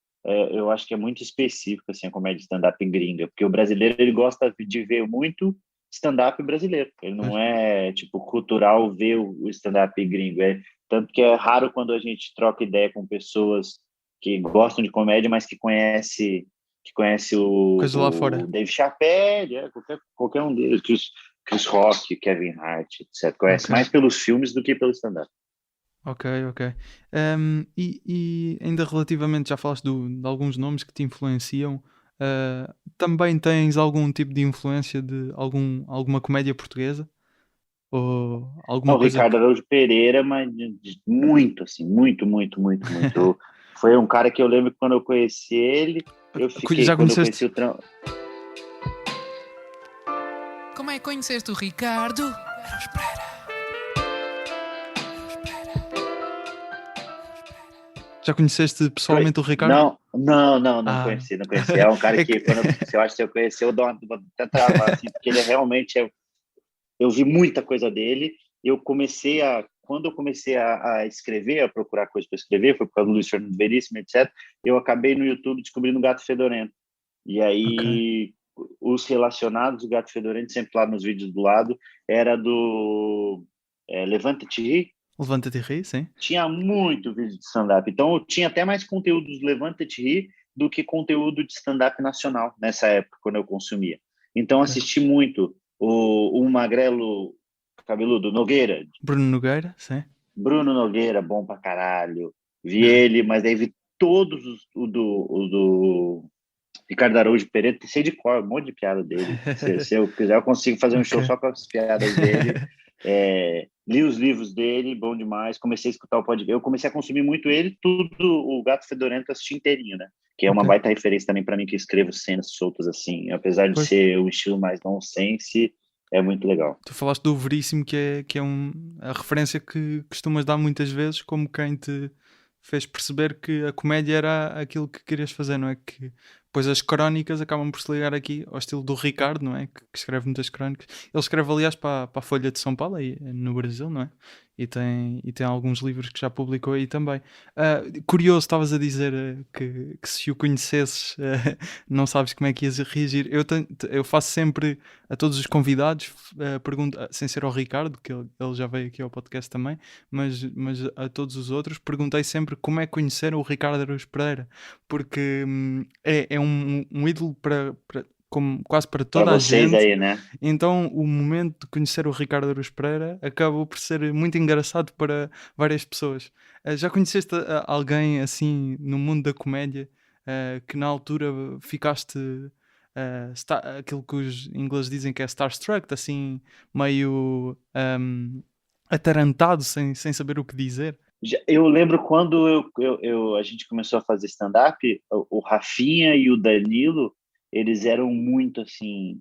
eu acho que é muito específico assim, a comédia stand-up gringa, porque o brasileiro ele gosta de ver muito stand-up brasileiro, ele não é tipo cultural ver o stand-up gringo, tanto que é raro quando a gente troca ideia com pessoas que gostam de comédia, mas que conhece o Dave Chappelle, qualquer um deles, Chris Rock, Kevin Hart, etc. Conhece mais pelos filmes do que pelo stand-up. Ok. E ainda relativamente, já falaste de alguns nomes que te influenciam, também tens algum tipo de influência de alguma comédia portuguesa? Ou alguma coisa? Ricardo Araújo Pereira, mas muito, assim, muito. Foi um cara que eu lembro que quando eu conheci ele, eu fiquei... Já conheceste? Como é que conheceste o Ricardo? Já conheceste pessoalmente o Ricardo? Não Ah, conheci, não conheci. É um cara é que, que... se eu acho que eu conheci, eu vou até travar, assim, porque ele realmente eu vi muita coisa dele. Quando eu comecei a escrever, a procurar coisas para escrever, foi por causa do Luiz Fernando Veríssimo, etc. Eu acabei no YouTube descobrindo o Gato Fedorento. E Ok. aí, os relacionados do Gato Fedorento, sempre lá nos vídeos do lado, era do Levanta-te e Ri. Levanta-te e ri, sim. Tinha muito vídeo de stand-up. Então, eu tinha até mais conteúdo dos Levanta-te e Ri do que conteúdo de stand-up nacional nessa época, quando eu consumia. Então, Ok. assisti muito o Magrelo Cabeludo Nogueira, Bruno Nogueira, sim. Bruno Nogueira, bom pra caralho. Vi Ah, ele, mas aí vi todos o do Ricardo Araújo Pereira, sei de cor, um monte de piada dele. Se eu quiser, eu consigo fazer um ok. show só com as piadas dele. Li os livros dele, bom demais. Comecei a escutar o podcast. Eu comecei a consumir muito ele, tudo o Gato Fedorento eu assisti inteirinho, né? Que é uma Ok. baita referência também para mim, que escrevo cenas soltas assim. Apesar de Pois. ser um estilo mais nonsense, é muito legal. Tu falaste do Veríssimo, que é a referência que costumas dar muitas vezes, como quem te fez perceber que a comédia era aquilo que querias fazer, não é? Que depois as crónicas acabam por se ligar aqui ao estilo do Ricardo, não é? Que escreve muitas crónicas. Ele escreve, aliás, para a Folha de São Paulo, aí, no Brasil, não é? E tem alguns livros que já publicou aí também. Curioso, estavas a dizer que se o conhecesses, não sabes como é que ias reagir. Eu faço sempre a todos os convidados, pergunto, sem ser ao Ricardo, que ele já veio aqui ao podcast também, mas a todos os outros, perguntei sempre como é que conheceram o Ricardo Araújo Pereira, porque é um ídolo como quase para Para toda a vocês gente. aí, né? Então o momento de conhecer o Ricardo Araújo Pereira acabou por ser muito engraçado para várias pessoas. Já conheceste alguém assim no mundo da comédia, que na altura ficaste aquilo que os ingleses dizem que é starstruck, assim meio atarantado, sem saber o que dizer? Eu lembro quando a gente começou a fazer stand-up, o Rafinha e o Danilo, eles eram muito assim,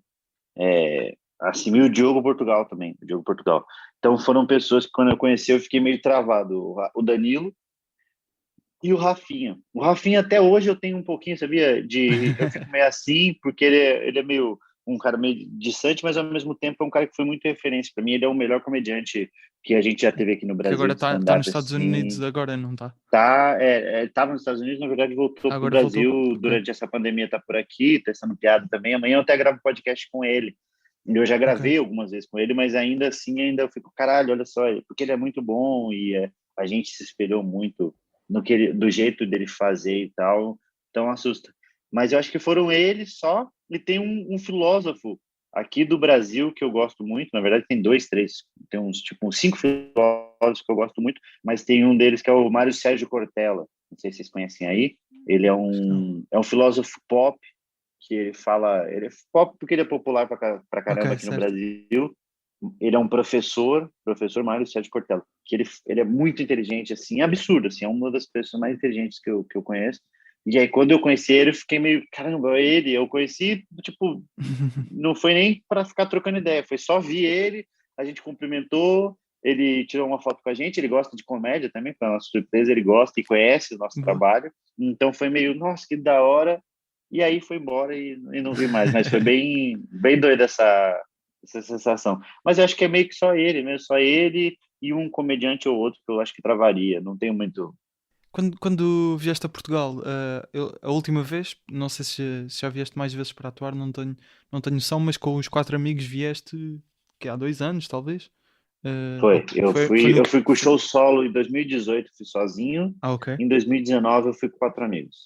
e o Diogo Portugal também, o Diogo Portugal. Então foram pessoas que quando eu conheci eu fiquei meio travado, o Danilo e o Rafinha. O Rafinha até hoje eu tenho um pouquinho, sabia? Eu fico meio assim, porque ele é meio um cara meio distante, mas ao mesmo tempo é um cara que foi muito referência para mim. Ele é o melhor comediante que a gente já teve aqui no Que Brasil agora de está nos stand-up, Estados Unidos, assim. agora não está? Estava nos Estados Unidos, na verdade voltou para o Agora voltou? Brasil Ok, durante essa pandemia, está por aqui, testando piada também. Amanhã eu até gravo podcast com ele. Eu já ok. gravei algumas vezes com ele, mas ainda assim, ainda eu fico, caralho, olha só, porque ele é muito bom e a gente se espelhou muito do jeito dele fazer e tal, então assusta. Mas eu acho que foram eles só, e tem um filósofo aqui do Brasil que eu gosto muito, na verdade tem dois, três, tem uns 5 filósofos que eu gosto muito, mas tem um deles que é o Mário Sérgio Cortella, não sei se vocês conhecem aí, ele é Acho que não. um filósofo pop, que ele é pop porque ele é popular pra Ok, caramba aqui no certo. Brasil. Ele é um professor Mário Sérgio Cortella, que ele é muito inteligente, assim, absurdo, assim, é uma das pessoas mais inteligentes que eu conheço. E aí, quando eu conheci ele, eu fiquei meio, caramba, eu conheci, tipo, não foi nem para ficar trocando ideia, foi só ver ele, a gente cumprimentou, ele tirou uma foto com a gente, ele gosta de comédia também, para nossa surpresa, ele gosta e conhece o nosso Boa. trabalho, então foi meio, nossa, que da hora, e aí foi embora e não vi mais, mas foi bem, bem doido essa sensação. Mas eu acho que é meio que só ele mesmo, só ele e um comediante ou outro que eu acho que travaria, não tenho muito... Quando vieste a Portugal, a última vez, não sei se já vieste mais vezes para atuar, não tenho noção, mas com os quatro amigos vieste, que há 2 anos, talvez? Foi, eu Foi fui, no... eu fui com o show solo em 2018, fui sozinho, Ok. em 2019 eu fui com 4 amigos.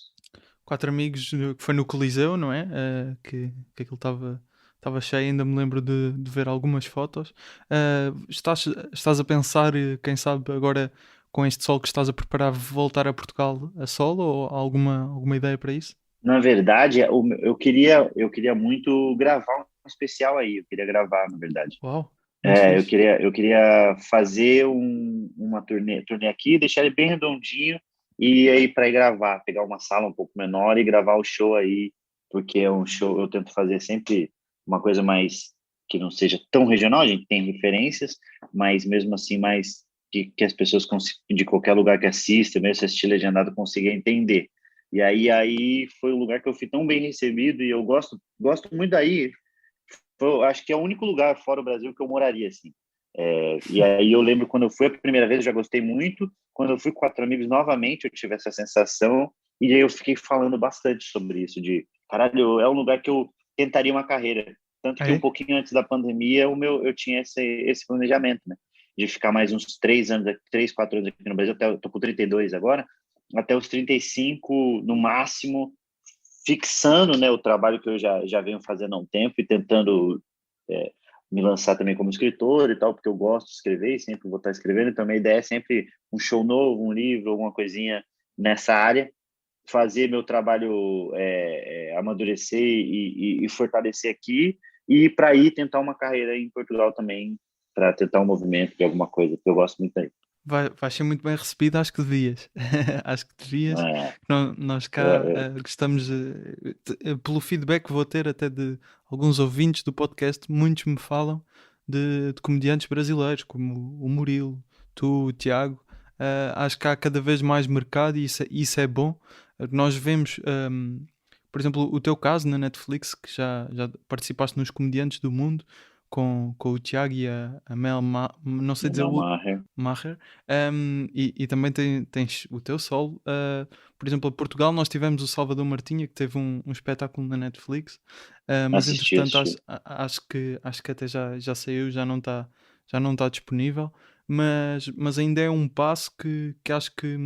Quatro amigos, que foi no Coliseu, não é? Que aquilo estava cheio, ainda me lembro de ver algumas fotos. Estás a pensar, quem sabe agora com este solo que estás a preparar, voltar a Portugal a solo ou há alguma ideia para isso? Na verdade, eu queria muito gravar um especial aí, eu queria gravar, na verdade. Uau, muito Eu fixe. queria, eu queria fazer uma turnê aqui, deixar ele bem redondinho e aí para ir gravar, pegar uma sala um pouco menor e gravar o show aí, porque é um show, eu tento fazer sempre uma coisa mais que não seja tão regional, a gente tem referências, mas mesmo assim mais que as pessoas de qualquer lugar que assistam, mesmo se assistir legendado, consigam entender. E aí foi um lugar que eu fui tão bem recebido e eu gosto muito daí. Acho que é o único lugar fora o Brasil que eu moraria, assim. E aí eu lembro quando eu fui a primeira vez, eu já gostei muito. Quando eu fui com 4 amigos novamente, eu tive essa sensação. E aí eu fiquei falando bastante sobre isso, de, caralho, é um lugar que eu tentaria uma carreira. Tanto que um É? pouquinho antes da pandemia, eu tinha esse planejamento, né? De ficar mais uns 3 anos, 4 anos aqui no Brasil. Eu tô com 32 agora, até os 35 no máximo, fixando, né, o trabalho que eu já venho fazendo há um tempo e tentando me lançar também como escritor e tal, porque eu gosto de escrever e sempre vou estar escrevendo. Então, a minha ideia é sempre um show novo, um livro, alguma coisinha nessa área, fazer meu trabalho amadurecer e fortalecer aqui, e para ir tentar uma carreira em Portugal também, para tentar um movimento de alguma coisa, porque eu gosto muito daí. Vai ser muito bem recebido, acho que devias. Acho que devias. É, Nós eu, cá eu, gostamos, pelo feedback que vou ter até de alguns ouvintes do podcast, muitos me falam de comediantes brasileiros, como o Murilo, tu, o Tiago. Acho que há cada vez mais mercado e isso é bom. Nós vemos, por exemplo, o teu caso na Netflix, que já participaste nos Comediantes do Mundo, com o Tiago e a Mel, não sei dizer Mel o Maher. Maher. E também tens o teu solo. Por exemplo, a Portugal, nós tivemos o Salvador Martinha, que teve um espetáculo na Netflix. Mas entretanto, Assisti. acho que até já saiu, já não tá disponível. Mas ainda é um passo que acho que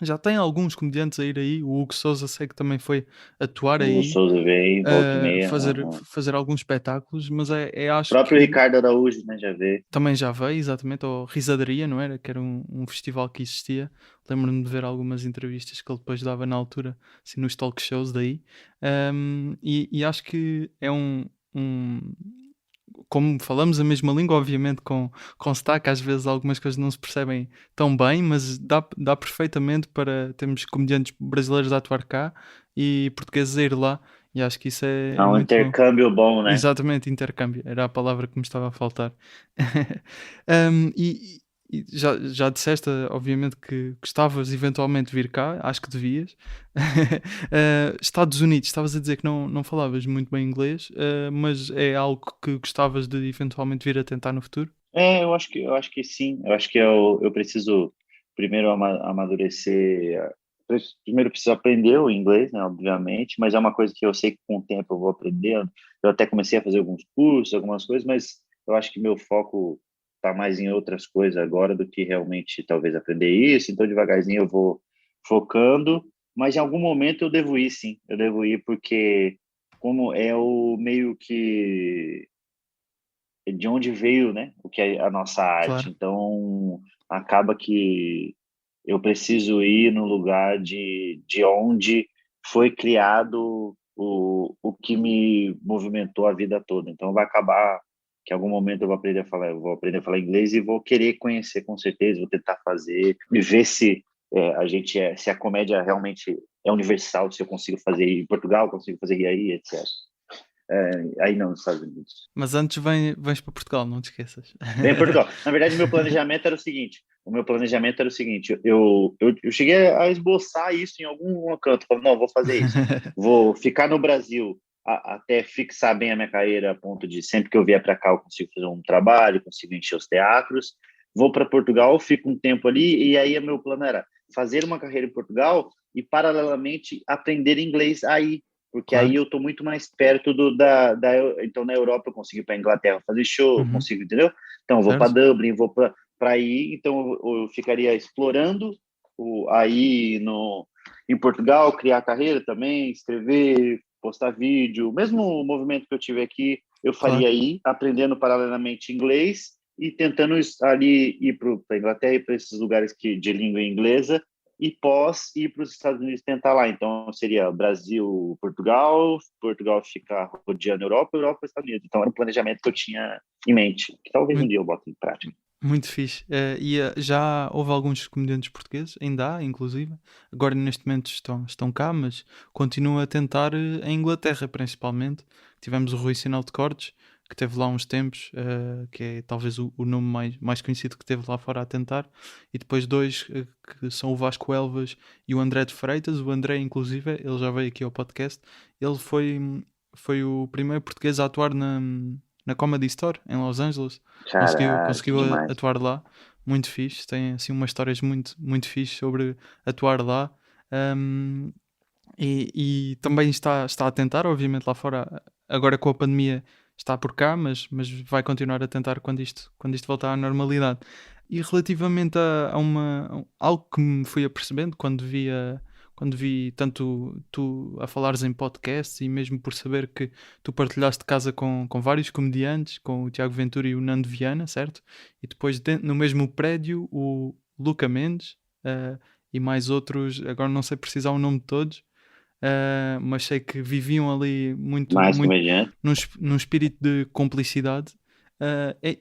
já tem alguns comediantes a ir aí. O Hugo Souza sei que também foi atuar O aí, Souza veio, volta e meia. fazer, Aham. fazer alguns espetáculos, mas O acho próprio que Ricardo Araújo, né, já veio. também já veio, exatamente, ao Risadaria, não era? Que era um festival que existia. Lembro-me de ver algumas entrevistas que ele depois dava na altura, assim, nos talk shows daí. E acho que é um- como falamos a mesma língua, obviamente com sotaque, às vezes algumas coisas não se percebem tão bem, mas dá perfeitamente para termos comediantes brasileiros a atuar cá e portugueses a ir lá, e acho que isso é Há um muito bom. intercâmbio bom, né? Exatamente, intercâmbio, era a palavra que me estava a faltar. E já disseste, obviamente, que gostavas eventualmente de vir cá, acho que devias. Estados Unidos, estavas a dizer que não falavas muito bem inglês, mas é algo que gostavas de eventualmente vir a tentar no futuro? Eu acho que sim. Eu acho que eu preciso primeiro amadurecer. Primeiro eu preciso aprender o inglês, né, obviamente, mas é uma coisa que eu sei que com o tempo eu vou aprendendo. Eu até comecei a fazer alguns cursos, algumas coisas, mas eu acho que meu foco está mais em outras coisas agora do que realmente talvez aprender isso. Então, devagarzinho eu vou focando, mas em algum momento eu devo ir, sim. Eu devo ir porque como é o meio que de onde veio, né, o que é a nossa arte. Claro, Então, acaba que eu preciso ir no lugar de onde foi criado o que me movimentou a vida toda. Então, vai acabar que em algum momento eu vou aprender a falar inglês e vou querer conhecer com certeza, vou tentar fazer e ver se se a comédia realmente é universal, se eu consigo fazer em Portugal, consigo fazer aí, etc. Aí não, nos Estados Unidos. mas antes vens para Portugal, não te esqueças. Bem, em Portugal. Na verdade, meu planejamento era o seguinte. O meu planejamento era o seguinte. Eu cheguei a esboçar isso em algum canto. Falei, não, vou fazer isso. Vou ficar no Brasil até fixar bem a minha carreira, a ponto de sempre que eu vier para cá eu consigo fazer um trabalho, consigo encher os teatros. Vou para Portugal, fico um tempo ali e aí o meu plano era fazer uma carreira em Portugal e paralelamente aprender inglês aí, porque aí Claro, eu estou muito mais perto então na Europa eu consigo ir para Inglaterra fazer show, eu uhum, consigo, entendeu? Então eu vou para certo? Dublin, vou para aí, então eu ficaria explorando aí no em Portugal, criar carreira também, escrever, postar vídeo, mesmo o movimento que eu tive aqui, eu Claro. faria aí, aprendendo paralelamente inglês e tentando ali ir para a Inglaterra e para esses lugares de língua inglesa e pós ir para os Estados Unidos tentar lá. Então seria Brasil, Portugal, Portugal ficar rodeando Europa, Europa, Estados Unidos. Então era um planejamento que eu tinha em mente, que talvez um Muito, dia eu bote em prática. muito fixe. Já houve alguns comediantes portugueses, ainda há, inclusive. Agora, neste momento, estão cá, mas continuo a tentar em Inglaterra, principalmente. Tivemos o Rui Sinal de Cortes, que teve lá uns tempos, que é talvez o nome mais conhecido que teve lá fora a tentar, e depois dois que são o Vasco Elvas e o André de Freitas. O André, inclusive, ele já veio aqui ao podcast. Ele foi o primeiro português a atuar na Comedy Store em Los Angeles. Caralho, que Conseguiu demais. atuar lá, muito fixe. Tem assim umas histórias muito, muito fixe sobre atuar lá. Um, e também está a tentar, obviamente, lá fora, agora com a pandemia está por cá, mas vai continuar a tentar quando isto voltar à normalidade. E relativamente algo que me fui apercebendo quando vi tanto tu a falares em podcasts, e mesmo por saber que tu partilhaste casa com vários comediantes, com o Tiago Ventura e o Nando Viana, certo? E depois no mesmo prédio o Luca Mendes, e mais outros, agora não sei precisar o nome de todos, mas sei que viviam ali muito, Mais muito comediante. num espírito de cumplicidade.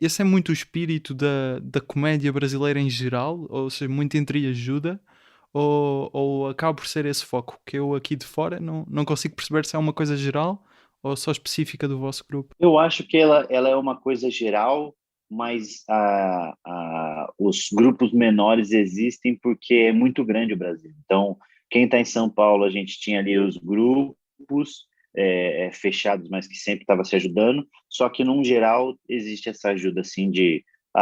Esse é muito o espírito da comédia brasileira em geral, ou seja, muito entreajuda, ou acaba por ser esse foco que eu aqui de fora não consigo perceber se é uma coisa geral ou só específica do vosso grupo. Eu acho que ela é uma coisa geral, mas os grupos menores existem porque é muito grande o Brasil. Então, quem está em São Paulo, a gente tinha ali os grupos fechados, mas que sempre estava se ajudando. Só que, num geral, existe essa ajuda, assim,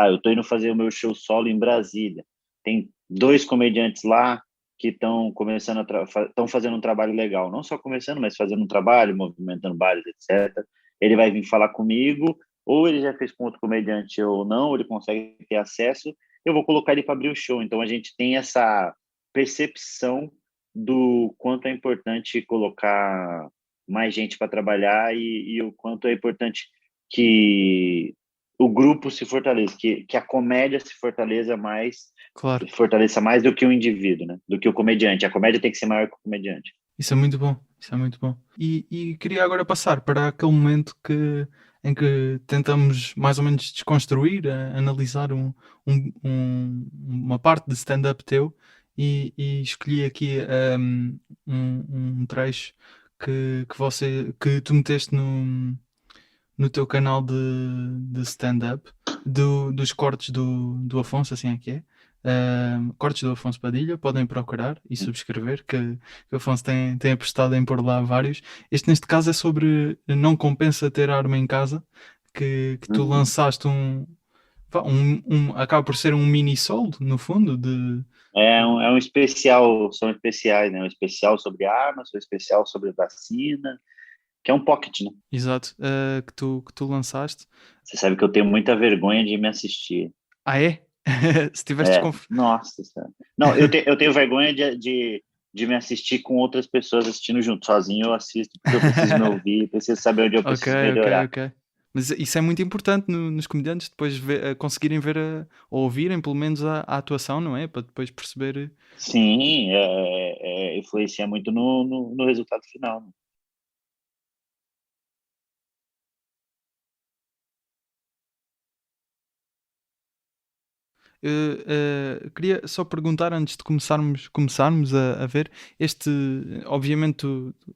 eu estou indo fazer o meu show solo em Brasília. Tem 2 comediantes lá que estão começando estão fazendo um trabalho legal. Não só começando, mas fazendo um trabalho, movimentando bares, etc. Ele vai vir falar comigo, ou ele já fez com outro comediante ou não, ou ele consegue ter acesso, eu vou colocar ele para abrir o show. Então, a gente tem essa percepção do quanto é importante colocar mais gente para trabalhar e o quanto é importante que o grupo se fortaleça, que a comédia se fortaleça Claro, mais do que o indivíduo, né? Do que o comediante. A comédia tem que ser maior que o comediante. isso é muito bom, isso é muito bom. E queria agora passar para aquele momento em que tentamos mais ou menos desconstruir, analisar uma parte de stand-up teu, e escolhi aqui um trecho que tu meteste no teu canal de stand-up, dos cortes do Afonso, assim é que é. Cortes do Afonso Padilha, podem procurar e subscrever, que o Afonso tem apostado em pôr lá vários. Neste caso é sobre não compensa ter arma em casa, que tu lançaste acaba por ser um mini solo, no fundo, de... É um especial, são especiais, né? Um especial sobre armas, um especial sobre vacina, que é um pocket, né? Exato, que tu lançaste. Você sabe que eu tenho muita vergonha de me assistir. Ah, é? Se tiveste Nossa senhora. Não, eu tenho vergonha de me assistir com outras pessoas assistindo junto. Sozinho eu assisto porque eu preciso me ouvir, preciso saber onde eu preciso melhorar. Ok. Mas isso é muito importante nos comediantes, depois conseguirem ver ou ouvirem pelo menos a atuação, não é? Para depois perceber. Sim, influencia muito no resultado final, né? Queria só perguntar antes de começarmos a ver obviamente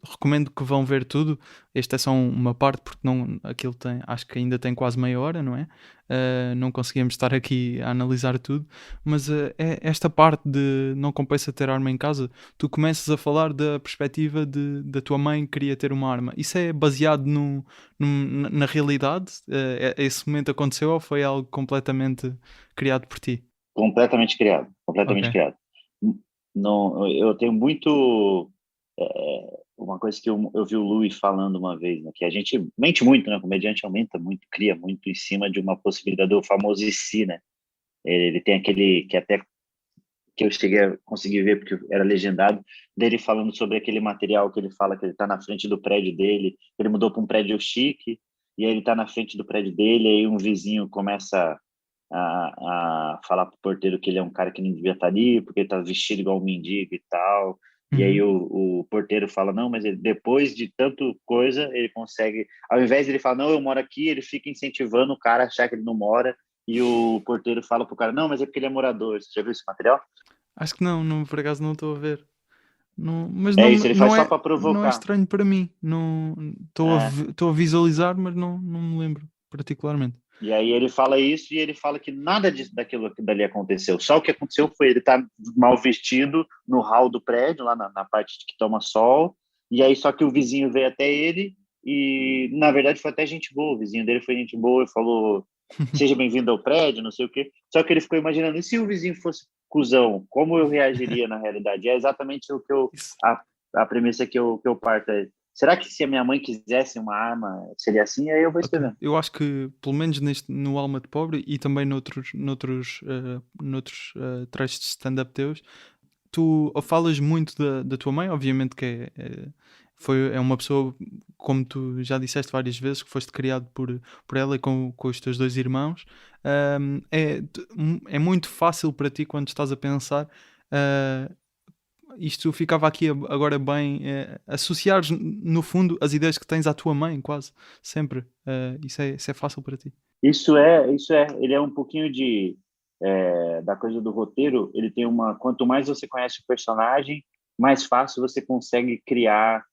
recomendo que vão ver tudo. Este é só uma parte, porque não, aquilo acho que ainda tem quase meia hora, não é? Não conseguimos estar aqui a analisar tudo, mas esta parte de não compensa ter arma em casa, tu começas a falar da perspectiva da tua mãe que queria ter uma arma. Isso é baseado na realidade? Esse momento aconteceu ou foi algo completamente criado por ti? Completamente criado, Ok. completamente criado. Não, eu tenho muito uma coisa que eu vi o Louis falando uma vez, né, que a gente mente muito, né? O comediante aumenta muito, cria muito em cima de uma possibilidade do famoso e se, né? Ele tem aquele que até que eu cheguei a conseguir ver porque era legendado, dele falando sobre aquele material que ele fala que ele está na frente do prédio dele, ele mudou para um prédio chique, e aí ele está na frente do prédio dele, e aí um vizinho começa a falar pro porteiro que ele é um cara que não devia estar ali, porque ele tá vestido igual um mendigo e tal. E aí Uhum. o porteiro fala, não, mas depois de tanto coisa, ele consegue... Ao invés de ele falar, não, eu moro aqui, ele fica incentivando o cara a achar que ele não mora, e o porteiro fala pro cara, não, mas é porque ele é morador. Você já viu esse material? Acho que não, por acaso não estou a ver. Não, mas É isso, ele faz só para não é provocar. estranho para mim. Não, É. estou a visualizar, mas não me lembro. particularmente. E aí ele fala isso e ele fala que nada daquilo que dali aconteceu. Só o que aconteceu foi ele estar mal vestido no hall do prédio, lá na parte que toma sol, e aí só que o vizinho veio até ele e, na verdade, foi até gente boa. O vizinho dele foi gente boa e falou, seja bem-vindo ao prédio, não sei o quê. Só que ele ficou imaginando, e se o vizinho fosse cuzão, como eu reagiria na realidade? É exatamente o que a premissa que eu parto é, será que se a minha mãe quisesse uma arma, seria assim? Aí eu vou Ok. escrevendo. Eu acho que, pelo menos no Alma de Pobre e também noutros trechos de stand-up teus, tu falas muito da tua mãe, obviamente que é uma pessoa, como tu já disseste várias vezes, que foste criado por ela e com os teus dois irmãos. É muito fácil para ti quando estás a pensar. ah, Isto ficava aqui agora bem associares no fundo as ideias que tens à tua mãe, quase sempre. Isso é fácil para ti. Isso é, ele é um pouquinho da coisa do roteiro, ele tem quanto mais você conhece o personagem, mais fácil você consegue criar,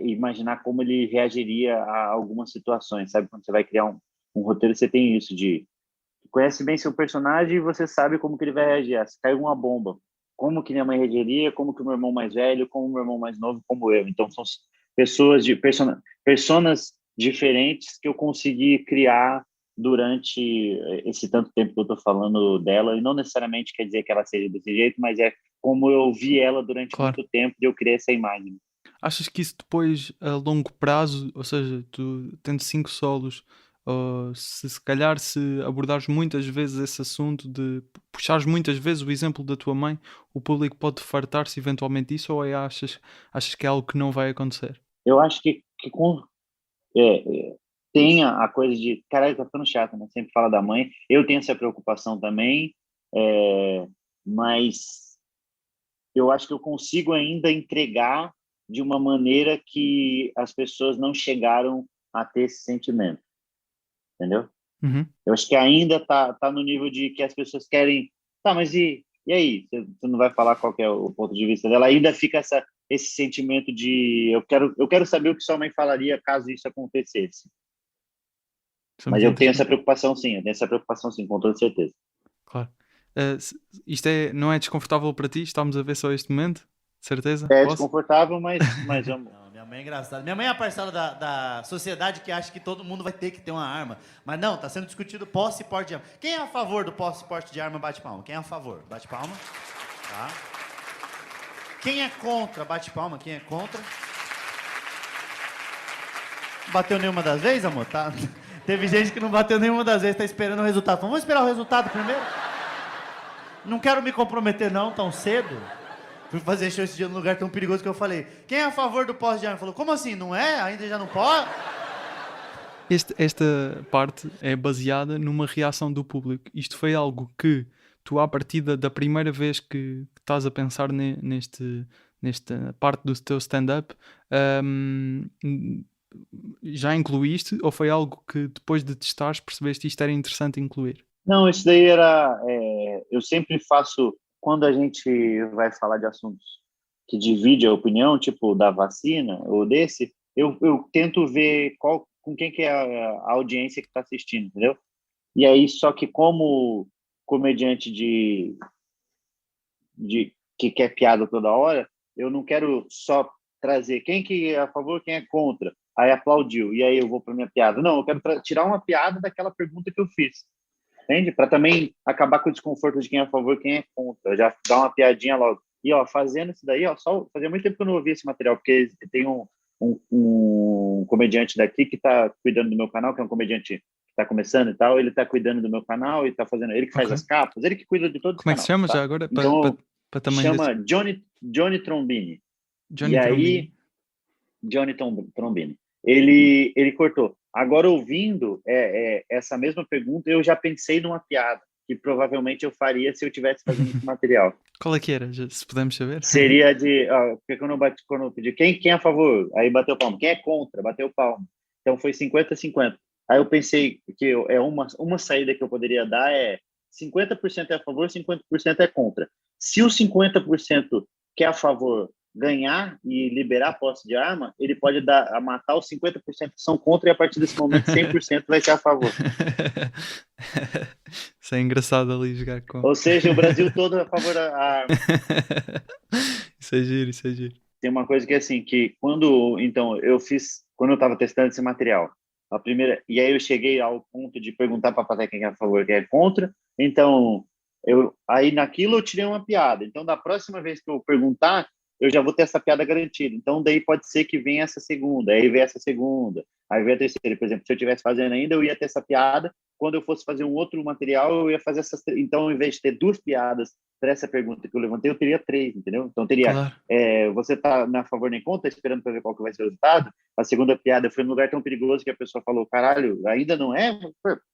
imaginar como ele reagiria a algumas situações, sabe? Quando você vai criar um roteiro, você tem isso conhece bem seu personagem e você sabe como que ele vai reagir. Se caiu uma bomba, como que minha mãe reagiria, como que o meu irmão mais velho, como o meu irmão mais novo, como eu. Então, são personas diferentes que eu consegui criar durante esse tanto tempo que eu estou falando dela, e não necessariamente quer dizer que ela seja desse jeito, mas é como eu vi ela durante Claro. muito tempo e eu criei essa imagem. Achas que isso depois, a longo prazo, ou seja, tu tendo 5 solos, ou se calhar se abordares muitas vezes esse assunto de puxares muitas vezes o exemplo da tua mãe, o público pode fartar-se eventualmente disso, ou achas que é algo que não vai acontecer? Eu acho que tem a coisa de, caralho, tá ficando chato, né? Sempre fala da mãe. Eu tenho essa preocupação também, mas eu acho que eu consigo ainda entregar de uma maneira que as pessoas não chegaram a ter esse sentimento, entendeu? Uhum. Eu acho que ainda tá no nível de que as pessoas querem, tá, mas e aí? Você não vai falar qual que é o ponto de vista dela? Ainda fica esse sentimento de eu quero saber o que sua mãe falaria caso isso acontecesse. Isso é Mas muito eu tenho essa interessante. preocupação sim, com toda certeza. Claro. Isto não é desconfortável para ti? Estamos a ver só este momento? De certeza? É Posso? desconfortável, mas vamos. Não, minha mãe é engraçada. Minha mãe é a parcela da sociedade que acha que todo mundo vai ter que ter uma arma. Mas não, está sendo discutido posse e porte de arma. Quem é a favor do posse e porte de arma, bate palma. Quem é a favor? Bate palma. Tá. Quem é contra, bate palma. Quem é contra? Bateu nenhuma das vezes, amor? Tá? Teve gente que não bateu nenhuma das vezes, tá esperando o resultado. Vamos esperar o resultado primeiro? Não quero me comprometer não, tão cedo. Fui fazer show esse dia num lugar tão perigoso que eu falei, quem é a favor do posse de arma? Falou, como assim, não é? Ainda já não pode? Esta parte é baseada numa reação do público. Isto foi algo que tu, à partida da primeira vez que estás a pensar nesta parte do teu stand-up, já incluíste, ou foi algo que depois de testares percebeste isto era interessante incluir? Não, isso daí eu sempre faço, quando a gente vai falar de assuntos que divide a opinião, tipo da vacina ou desse, eu tento ver com quem que é a audiência que está assistindo, entendeu? E aí, só que como comediante que quer piada toda hora, eu não quero só trazer quem que é a favor, quem é contra. Aí aplaudiu, e aí eu vou para minha piada. Não, eu quero tirar uma piada daquela pergunta que eu fiz. Entende? Para também acabar com o desconforto de quem é a favor e quem é contra. Eu já dar uma piadinha logo. E, ó, fazendo isso daí, ó, só fazia muito tempo que eu não ouvia esse material, porque tem um comediante daqui que está cuidando do meu canal, que é um comediante que está começando e tal, ele está cuidando do meu canal e está fazendo, ele que faz as capas, ele que cuida de todo o Como é que canal. se chama Tá? já agora? Então, Para também chama Johnny Trombini. Johnny E Trombini. aí, Johnny Trombini. Ele cortou. Agora, ouvindo essa mesma pergunta, eu já pensei numa piada que provavelmente eu faria se eu tivesse fazendo esse material. Qual é que era, se pudermos saber? Seria porque quando eu pedi quem é a favor, aí bateu palma. Quem é contra, bateu palma. Então foi 50-50. Aí eu pensei que uma saída que eu poderia dar é 50% é a favor, 50% é contra. Se o 50% que é a favor ganhar e liberar a posse de arma, ele pode matar os 50% que são contra e a partir desse momento 100% vai ser a favor. Isso é engraçado ali jogar com. Ou seja, o Brasil todo é a favor da arma. Isso é giro, isso é giro. Tem uma coisa que é assim, que quando eu estava testando esse material, e aí eu cheguei ao ponto de perguntar para a plateia quem é a favor e quem é contra, então aí naquilo eu tirei uma piada. Então da próxima vez que eu perguntar, eu já vou ter essa piada garantida. Então daí pode ser que venha essa segunda, aí vem essa segunda, aí vem a terceira. Por exemplo, se eu estivesse fazendo ainda, eu ia ter essa piada. Quando eu fosse fazer um outro material, eu ia fazer essas. Então, ao invés de ter 2 piadas para essa pergunta que eu levantei, eu teria 3, entendeu? Então, teria. Claro. Você está na favor nem contra, esperando para ver qual que vai ser o resultado. A segunda piada foi num lugar tão perigoso que a pessoa falou: caralho, ainda não é?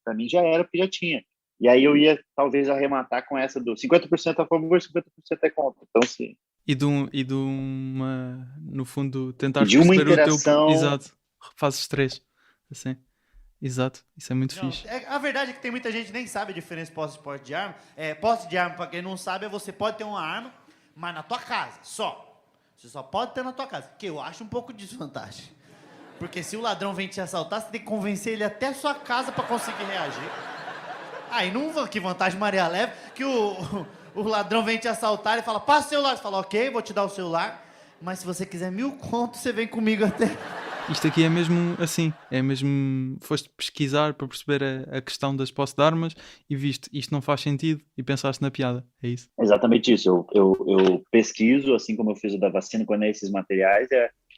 Para mim já era, porque já tinha. E aí eu ia, talvez, arrematar com essa do 50% a favor, 50% é contra. Então, sim. E de uma. No fundo, tentar de uma perceber interação. o teu. Exato. Fazes 3. Assim. Exato, isso é muito fixe. A verdade é que tem muita gente que nem sabe a diferença de posse e porte de arma. Posse de arma, para quem não sabe, você pode ter uma arma, mas na tua casa, só. Você só pode ter na tua casa, que eu acho um pouco de desvantagem. Porque se o ladrão vem te assaltar, você tem que convencer ele até a sua casa para conseguir reagir. Aí não, que vantagem Maria leva, que o ladrão vem te assaltar e fala, passa o celular. Você fala, ok, vou te dar o celular, mas se você quiser 1000 contos, você vem comigo até... Isto aqui é mesmo assim, foste pesquisar para perceber a questão das posse de armas e viste, isto não faz sentido e pensaste na piada, é isso? Exatamente isso, eu pesquiso, assim como eu fiz o da vacina, quando é esses materiais,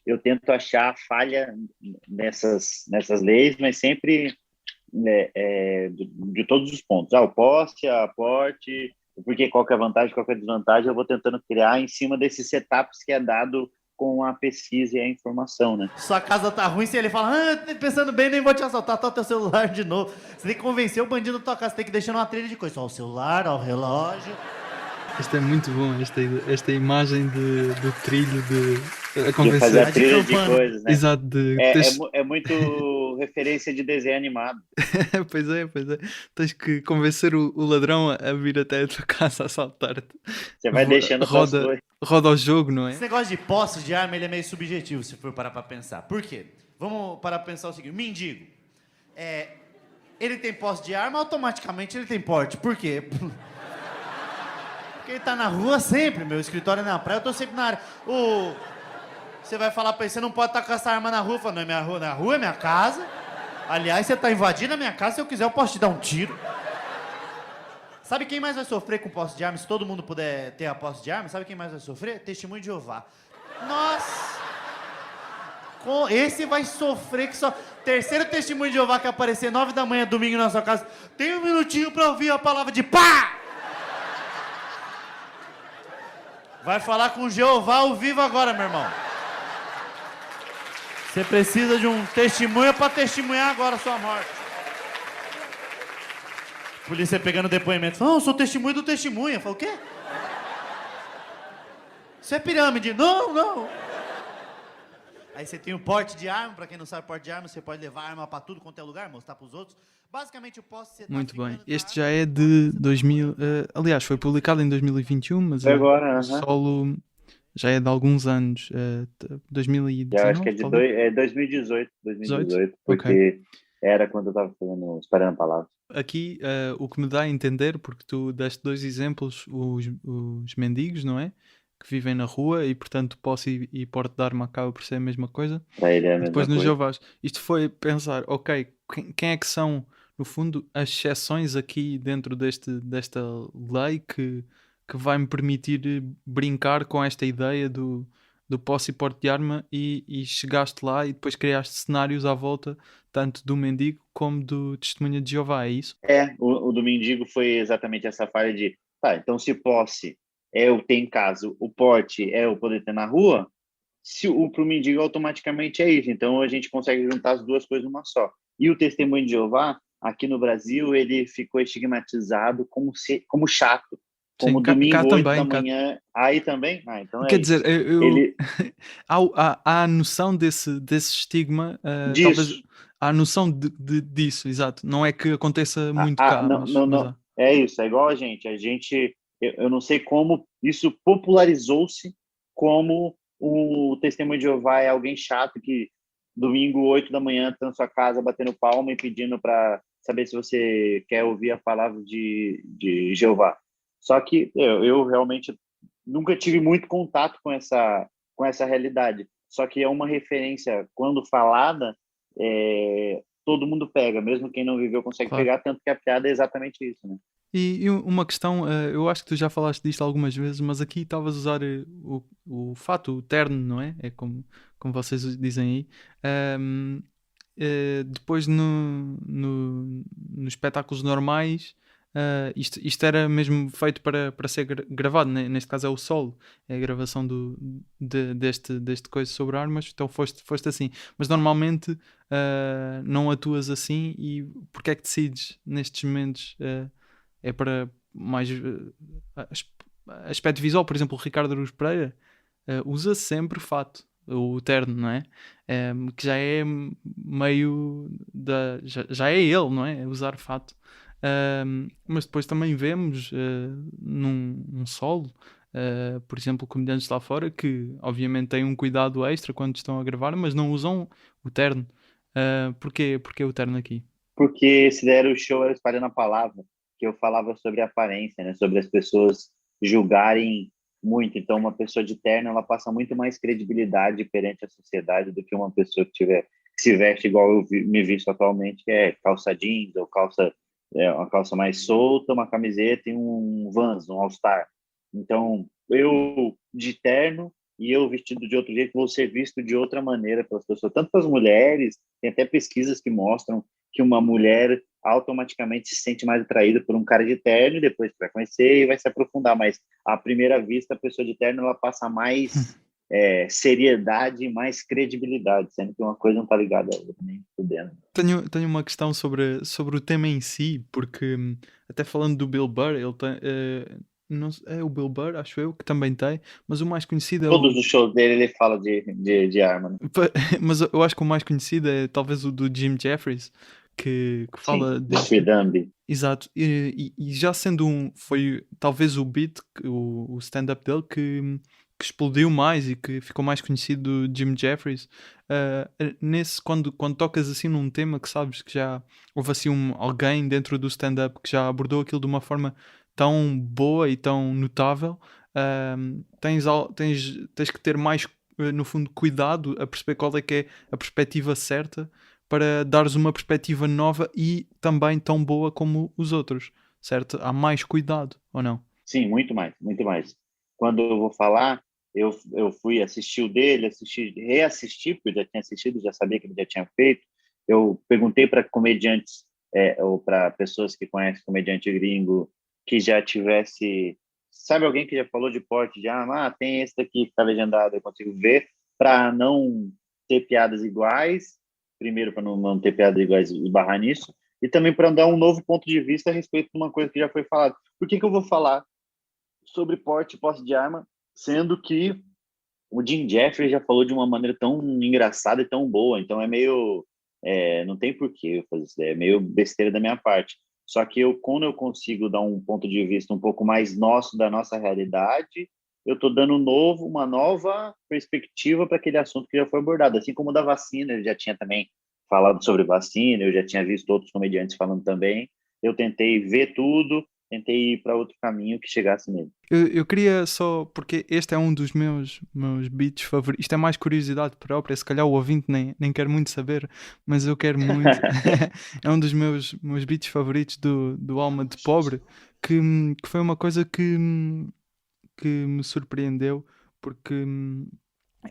eu tento achar falha nessas leis, mas sempre de todos os pontos, o posse, a porte, porque qual que é a vantagem, qual que é a desvantagem, eu vou tentando criar em cima desses setups que é dado com a pesquisa e a informação, né? Sua casa tá ruim, se ele fala, pensando bem, nem vou te assaltar, tá o teu celular de novo. Você tem que convencer o bandido da tua casa, você tem que deixar uma trilha de coisa. Ó, o celular, ó, o relógio. Isto é muito bom, esta imagem do trilho de fazer a trilha de coisas, né? Exato, é muito referência de desenho animado. Pois é. Tens que convencer o ladrão a vir até a tua casa a assaltar-te. Você vai deixando roda o jogo, não é? Esse negócio de posse de arma, ele é meio subjetivo, se for parar pra pensar. Por quê? Vamos parar pra pensar o seguinte, mendigo. Ele tem posse de arma, automaticamente ele tem porte. Por quê? Porque ele tá na rua sempre, meu escritório é na praia, eu tô sempre na área. Você vai falar pra ele, você não pode estar com essa arma na rua. Fala, não é minha rua, na rua é minha casa. Aliás, você tá invadindo a minha casa, se eu quiser eu posso te dar um tiro. Sabe quem mais vai sofrer com posse de arma? Se todo mundo puder ter a posse de arma, sabe quem mais vai sofrer? Testemunho de Jeová. Nossa! Esse vai sofrer que só... Terceiro testemunho de Jeová que aparecer 9 da manhã, domingo na sua casa. Tem um minutinho pra ouvir a palavra de pá! Vai falar com Jeová ao vivo agora, meu irmão. Você precisa de um testemunho pra testemunhar agora a sua morte. Polícia pegando depoimento. Não, eu sou testemunho do testemunha. Fala, o quê? Isso é pirâmide. Não. Aí você tem o porte de arma. Pra quem não sabe porte de arma, você pode levar arma pra tudo quanto é lugar, mostrar pros outros. Basicamente o posse... Você muito bem. Este já é de 2000... aliás, foi publicado em 2021, mas agora, o solo já é de alguns anos. 2019, eu acho que é 2018. 2018, porque okay. Era quando eu estava esperando a palavra. Aqui, o que me dá a entender, porque tu deste 2 exemplos, os mendigos, não é? Que vivem na rua e, portanto, posse e porte de arma acaba por ser a mesma coisa. Para ele é a mesma depois coisa. Nos Jeovás. Isto foi pensar, ok, quem é que são, no fundo, as exceções aqui dentro desta lei que vai-me permitir brincar com esta ideia do posse e porte de arma e chegaste lá e depois criaste cenários à volta tanto do mendigo como do testemunha de Jeová, é isso? O do mendigo foi exatamente essa falha de, então se posse é o ter em casa, o porte é o poder ter na rua, pro mendigo automaticamente é isso. Então a gente consegue juntar as duas coisas numa só. E o testemunho de Jeová, aqui no Brasil, ele ficou estigmatizado como chato. Como domingo, 8 da manhã. Aí também? Então quer dizer, há a noção desse estigma, talvez há a noção disso, exato. Não é que aconteça muito cá. Não. É isso, é igual a gente. Eu não sei como isso popularizou-se como o testemunho de Jeová é alguém chato que domingo, 8 da manhã, está na sua casa batendo palma e pedindo para saber se você quer ouvir a palavra de Jeová. Só que eu realmente nunca tive muito contato com essa realidade. Só que é uma referência, quando falada, todo mundo pega, mesmo quem não viveu consegue Claro. pegar, tanto que a piada é exatamente isso, né? E uma questão, eu acho que tu já falaste disto algumas vezes, mas aqui estavas a usar o fato, o terno, não é? É como vocês dizem aí. Ahm, Depois nos espetáculos normais, isto era mesmo feito para ser gravado, né? Neste caso é o solo, é a gravação deste coisa sobre armas, então foste assim. Mas normalmente não atuas assim, e porque é que decides nestes momentos? É para mais aspecto visual. Por exemplo, o Ricardo Aruz Pereira usa sempre fato, o terno, não é? Que já é meio já é ele, não é? Usar fato. Mas depois também vemos num solo, por exemplo, comediantes lá fora que obviamente têm um cuidado extra quando estão a gravar, mas não usam o terno. Porquê o terno aqui? Porque se der o show era espalhando a palavra, que eu falava sobre aparência, né? Sobre as pessoas julgarem muito. Então, uma pessoa de terno, ela passa muito mais credibilidade perante a sociedade do que uma pessoa que se veste igual eu me visto atualmente, que é calça jeans ou uma calça mais solta, uma camiseta e um Vans, um All-Star. Então, eu de terno e eu vestido de outro jeito vou ser visto de outra maneira pelas pessoas, tanto pelas mulheres, tem até pesquisas que mostram que uma mulher automaticamente se sente mais atraída por um cara de terno e depois vai conhecer e vai se aprofundar, mas à primeira vista a pessoa de terno ela passa mais seriedade e mais credibilidade, sendo que uma coisa não está ligada a outra, nem fudendo. Tenho uma questão sobre o tema em si, porque até falando do Bill Burr, ele tem, não, é o Bill Burr, acho eu, que também tem, mas o mais conhecido é Todos os shows dele ele fala de arma, né? Mas eu acho que o mais conhecido é talvez o do Jim Jeffries, que fala Sim, disto. Swidambi. Exato, e já sendo foi talvez o beat, o stand-up dele que explodiu mais e que ficou mais conhecido do Jim Jeffries. Quando tocas assim num tema que sabes que já houve assim alguém dentro do stand-up que já abordou aquilo de uma forma tão boa e tão notável, tens que ter mais, no fundo, cuidado a perceber qual é que é a perspectiva certa para dares uma perspectiva nova e também tão boa como os outros, certo? Há mais cuidado, ou não? Sim, muito mais, muito mais. Quando eu vou falar, eu fui assistir o dele, reassistir, porque eu já tinha assistido, já sabia que ele já tinha feito. Eu perguntei para comediantes, ou para pessoas que conhecem comediante gringo, que já tivesse... Sabe alguém que já falou de porte de arma? Tem esse daqui que está legendado, eu consigo ver, para não ter piadas iguais, primeiro para não ter piadas iguais e barrar nisso, e também para dar um novo ponto de vista a respeito de uma coisa que já foi falada. Por que eu vou falar sobre porte e posse de arma, sendo que o Jim Jeffries já falou de uma maneira tão engraçada e tão boa, então é meio... não tem porquê eu fazer isso, é meio besteira da minha parte. Só que quando eu consigo dar um ponto de vista um pouco mais nosso, da nossa realidade, eu estou dando uma nova perspectiva para aquele assunto que já foi abordado. Assim como o da vacina, eu já tinha também falado sobre vacina, eu já tinha visto outros comediantes falando também. Eu tentei ver tudo, tentei ir para outro caminho que chegasse nele. Eu queria só, porque este é um dos meus beats favoritos. Isto é mais curiosidade própria, se calhar o ouvinte nem quer muito saber, mas eu quero muito. É um dos meus beats favoritos do Alma de Pobre, que foi uma coisa que me surpreendeu, porque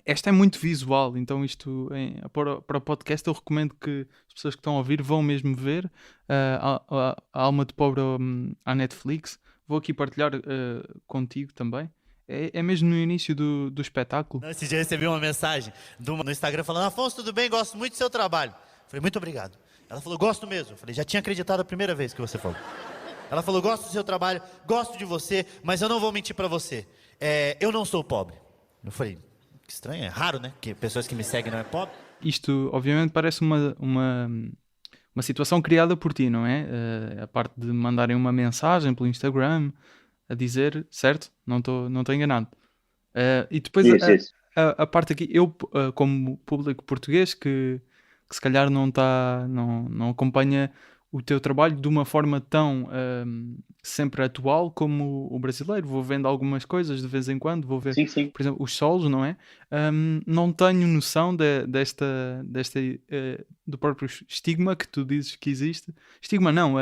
esta é muito visual, então isto para o podcast eu recomendo que as pessoas que estão a ouvir vão mesmo ver a Alma de Pobre à Netflix. Vou aqui partilhar contigo também. É mesmo no início do espetáculo. Esse dia eu recebi uma mensagem no Instagram falando: Afonso, tudo bem? Gosto muito do seu trabalho. Eu falei: muito obrigado. Ela falou: gosto mesmo. Eu falei: já tinha acreditado a primeira vez que você falou. Ela falou: gosto do seu trabalho, gosto de você, mas eu não vou mentir pra você. Eu não sou pobre. Eu falei: que estranho, é raro, né? Que pessoas que me seguem não é pobre. Isto, obviamente, parece uma situação criada por ti, não é? A parte de mandarem uma mensagem pelo Instagram a dizer, certo? Não estou enganado. E depois Isso. a parte aqui, eu, como público português, que se calhar não acompanha o teu trabalho de uma forma tão sempre atual como o brasileiro. Vou vendo algumas coisas de vez em quando, vou ver, Sim, sim. por exemplo, os solos, não é? Não tenho noção do próprio estigma que tu dizes que existe. Estigma não,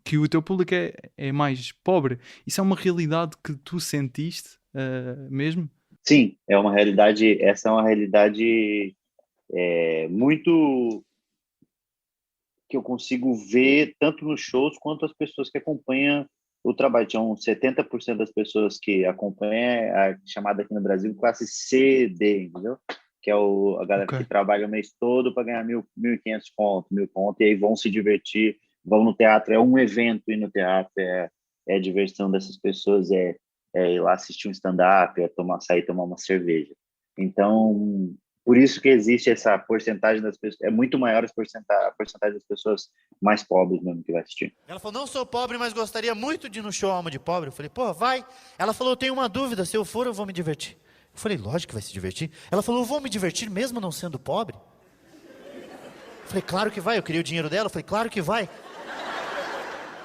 que o teu público é mais pobre. Isso é uma realidade que tu sentiste mesmo? Sim, é uma realidade, essa é uma realidade muito que eu consigo ver tanto nos shows quanto as pessoas que acompanham o trabalho. Então, 70% das pessoas que acompanham é a chamada aqui no Brasil classe C, D, entendeu? Que é a galera Ok. que trabalha o mês todo para ganhar 1.500 conto, 1.000 conto, e aí vão se divertir, vão no teatro, é um evento ir no teatro, é a diversão dessas pessoas, é ir lá assistir um stand-up, sair tomar uma cerveja. Então, por isso que existe essa porcentagem das pessoas, é muito maior a porcentagem das pessoas mais pobres mesmo que vai assistir. Ela falou, não sou pobre, mas gostaria muito de ir no show Alma de Pobre. Eu falei, pô, vai. Ela falou, eu tenho uma dúvida, se eu for eu vou me divertir. Eu falei, lógico que vai se divertir. Ela falou, eu vou me divertir mesmo não sendo pobre? Eu falei, claro que vai, eu queria o dinheiro dela. Eu falei, claro que vai.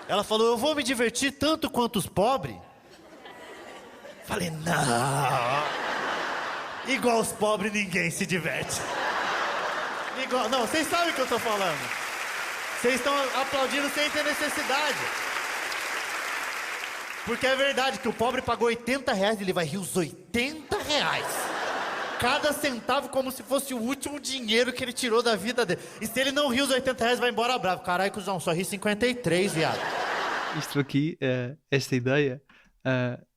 Ela falou, eu vou me divertir tanto quanto os pobres? Eu falei, não. Igual os pobres ninguém se diverte. Igual, não, vocês sabem o que eu tô falando. Vocês estão aplaudindo sem ter necessidade. Porque é verdade que o pobre pagou R$80 e ele vai rir os R$80. Cada centavo como se fosse o último dinheiro que ele tirou da vida dele. E se ele não rir os R$80, vai embora bravo. Caralho, cuzão, só ri 53, viado. Isto aqui, esta ideia,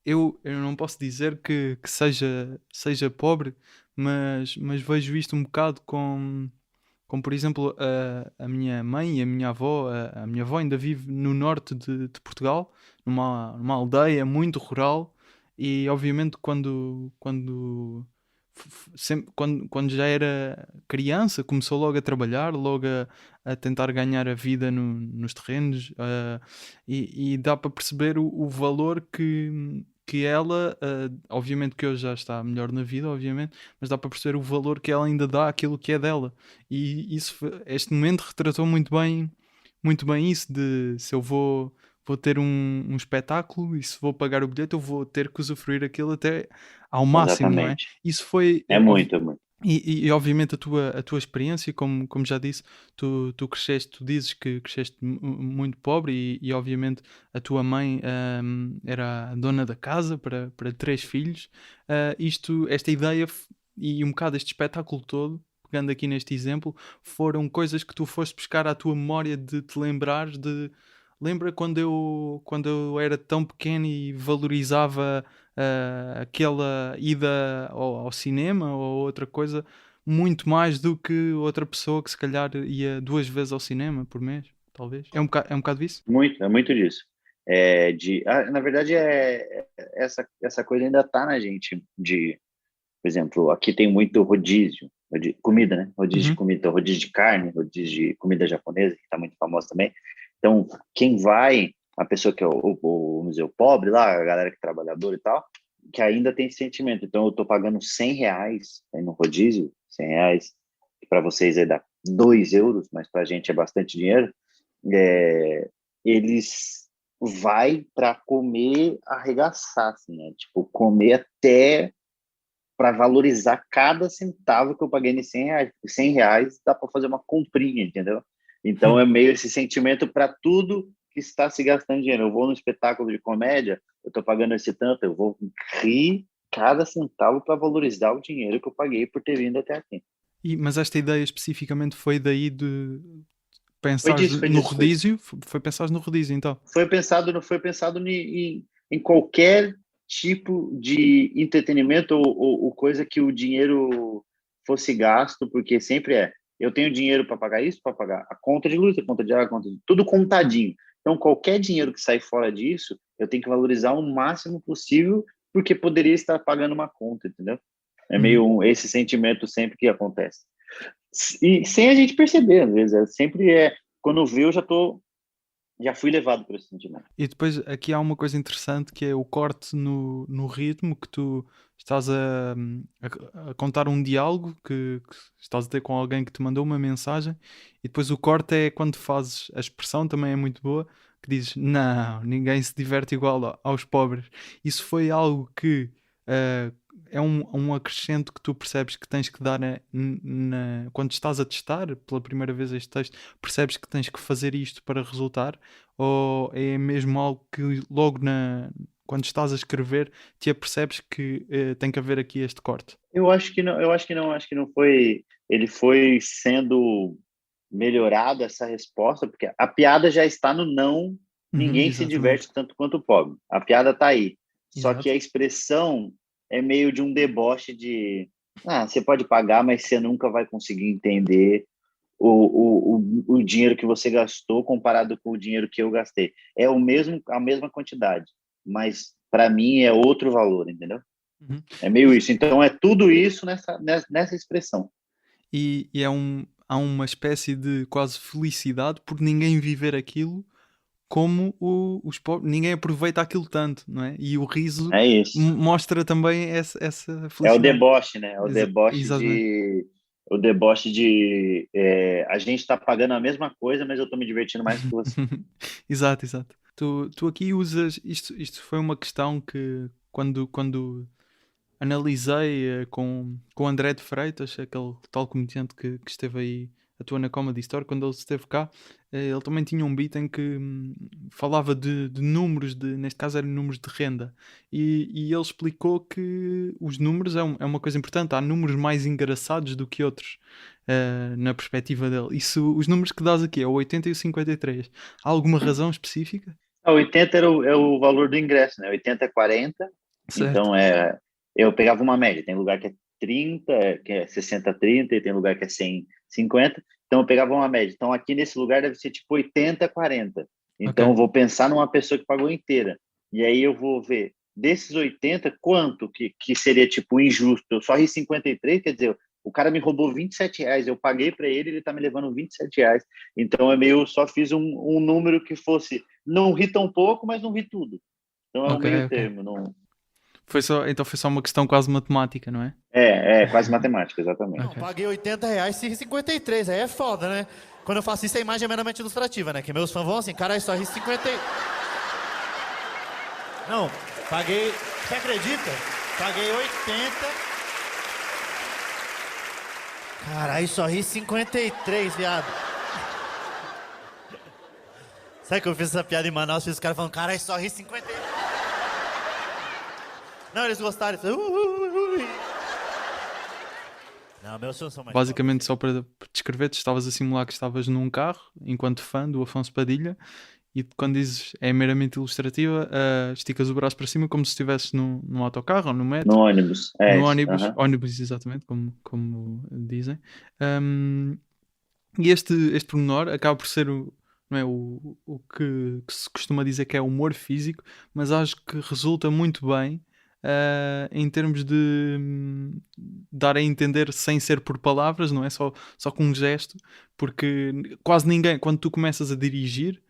eu não posso dizer que seja pobre, mas vejo isto um bocado como por exemplo, a minha mãe e a minha avó. A minha avó ainda vive no norte de Portugal, numa aldeia muito rural, e obviamente quando já era criança, começou logo a trabalhar, logo a tentar ganhar a vida nos terrenos, e dá para perceber o valor que ela, obviamente que hoje já está melhor na vida, obviamente, mas dá para perceber o valor que ela ainda dá àquilo que é dela. E este momento retratou muito bem isso de se eu vou ter um espetáculo e se vou pagar o bilhete, eu vou ter que usufruir aquilo até ao máximo, não é? Exatamente. Isso foi, É muito, é muito. obviamente a tua experiência, como já disse, tu cresceste, tu dizes que cresceste muito pobre, e obviamente a tua mãe era a dona da casa para 3 filhos. Esta ideia e um bocado este espetáculo todo, pegando aqui neste exemplo, foram coisas que tu foste buscar à tua memória, de te lembrares de. Lembra quando eu era tão pequeno e valorizava aquela ida ao cinema ou outra coisa muito mais do que outra pessoa que se calhar ia 2 vezes ao cinema por mês, talvez. É um bocado isso? Muito, é muito disso. Na verdade, essa coisa ainda está na gente. Por exemplo, aqui tem muito rodízio, comida, né? Rodízio de Uhum. comida, rodízio de carne, rodízio de comida japonesa, que está muito famosa também. Então, quem vai, a pessoa que é o museu pobre lá, a galera que é trabalhadora e tal, que ainda tem esse sentimento. Então, eu estou pagando R$100 aí no rodízio, R$100, que para vocês aí dá 2 euros, mas para a gente é bastante dinheiro. Eles vai para comer, arregaçar, assim, né? Tipo, comer até para valorizar cada centavo que eu paguei nesses R$100. R$100 dá para fazer uma comprinha, entendeu? Então é meio esse sentimento para tudo que está se gastando dinheiro. Eu vou no espetáculo de comédia, eu estou pagando esse tanto, eu vou rir cada centavo para valorizar o dinheiro que eu paguei por ter vindo até aqui. Mas esta ideia especificamente foi daí de Foi pensar disso, foi no disso. rodízio? Foi pensar no rodízio, então? Foi pensado em qualquer tipo de entretenimento ou coisa que o dinheiro fosse gasto, porque sempre eu tenho dinheiro para pagar isso, para pagar a conta de luz, a conta de água, tudo contadinho. Então, qualquer dinheiro que sai fora disso, eu tenho que valorizar o máximo possível, porque poderia estar pagando uma conta, entendeu? É meio esse sentimento sempre que acontece. E sem a gente perceber, às vezes, quando vê, eu já estou já fui levado por esse sentimento. E depois aqui há uma coisa interessante que é o corte no ritmo, que tu estás a contar um diálogo que estás a ter com alguém que te mandou uma mensagem, e depois o corte é quando fazes a expressão, também é muito boa, que dizes, não, ninguém se diverte igual aos pobres. Isso foi algo que ah, é um acrescento que tu percebes que tens que dar quando estás a testar pela primeira vez este texto, percebes que tens que fazer isto para resultar, ou é mesmo algo que logo quando estás a escrever te apercebes que tem que haver aqui este corte? Eu acho que não, acho que não foi. Ele foi sendo melhorado essa resposta, porque a piada já está no não, Uhum, ninguém se exatamente. diverte tanto quanto o pobre. A piada está aí. Só que Exato. a expressão é meio de um deboche de você pode pagar, mas você nunca vai conseguir entender o dinheiro que você gastou comparado com o dinheiro que eu gastei. É a mesma quantidade, mas para mim é outro valor, entendeu? Uhum. É meio isso. Então é tudo isso nessa expressão. E há uma espécie de quase felicidade por ninguém viver aquilo como os pobres, ninguém aproveita aquilo tanto, não é? E o riso É isso. mostra também essa É o felicidade. deboche, né? É o deboche Exatamente. de a gente está pagando a mesma coisa, mas eu estou me divertindo mais que você. Exato, exato. Tu aqui usas. Isto foi uma questão que quando analisei com o André de Freitas, aquele tal comediante que esteve aí, atua na Comedy Store, quando ele esteve cá, ele também tinha um beat em que falava de números, neste caso eram números de renda, e ele explicou que os números é uma coisa importante, há números mais engraçados do que outros, na perspectiva dele. Isso, os números que dás aqui é o 80 e o 53. Há alguma razão específica? A 80 é o valor do ingresso, né? 80 é 40, Certo. então eu pegava uma média. Tem lugar que é 30, que é 60-30, e tem lugar que é 100-50. Então eu pegava uma média. Então aqui nesse lugar deve ser tipo 80-40. Ok. Então eu vou pensar numa pessoa que pagou inteira. E aí eu vou ver desses 80, quanto que seria tipo injusto. Eu só ri 53, quer dizer, o cara me roubou R$ 27, eu paguei para ele tá me levando R$ 27. Então só fiz um número que fosse não ri tão pouco, mas não ri tudo. Então é um Ok, meio ok. termo. Não... Então foi só uma questão quase matemática, não é? É quase matemática, exatamente. Não, Ok. paguei R$ 80 se ri 53. Aí é foda, né? Quando eu faço isso, a imagem é meramente ilustrativa, né? Que meus fãs vão assim, caralho, só ri 50. Não, paguei. Você acredita? Paguei 80. Caralho, só ri 53, viado. Sabe que eu fiz essa piada em Manaus? Fiz os caras falando, caralho, só ri 53. Não, eles gostaram. Eles falaram, Não, meus fãs são mais Basicamente, só para descrever, tu estavas a simular que estavas num carro, enquanto fã do Afonso Padilha, e quando dizes é meramente ilustrativa, esticas o braço para cima como se estivesses num autocarro ou no no metro, ônibus. no Isso. ônibus, ônibus exatamente, como dizem. Um, e este pormenor acaba por ser não é, o que se costuma dizer que é humor físico, mas acho que resulta muito bem em termos de dar a entender sem ser por palavras, não é só com um gesto, porque quase ninguém, quando tu começas a dirigir,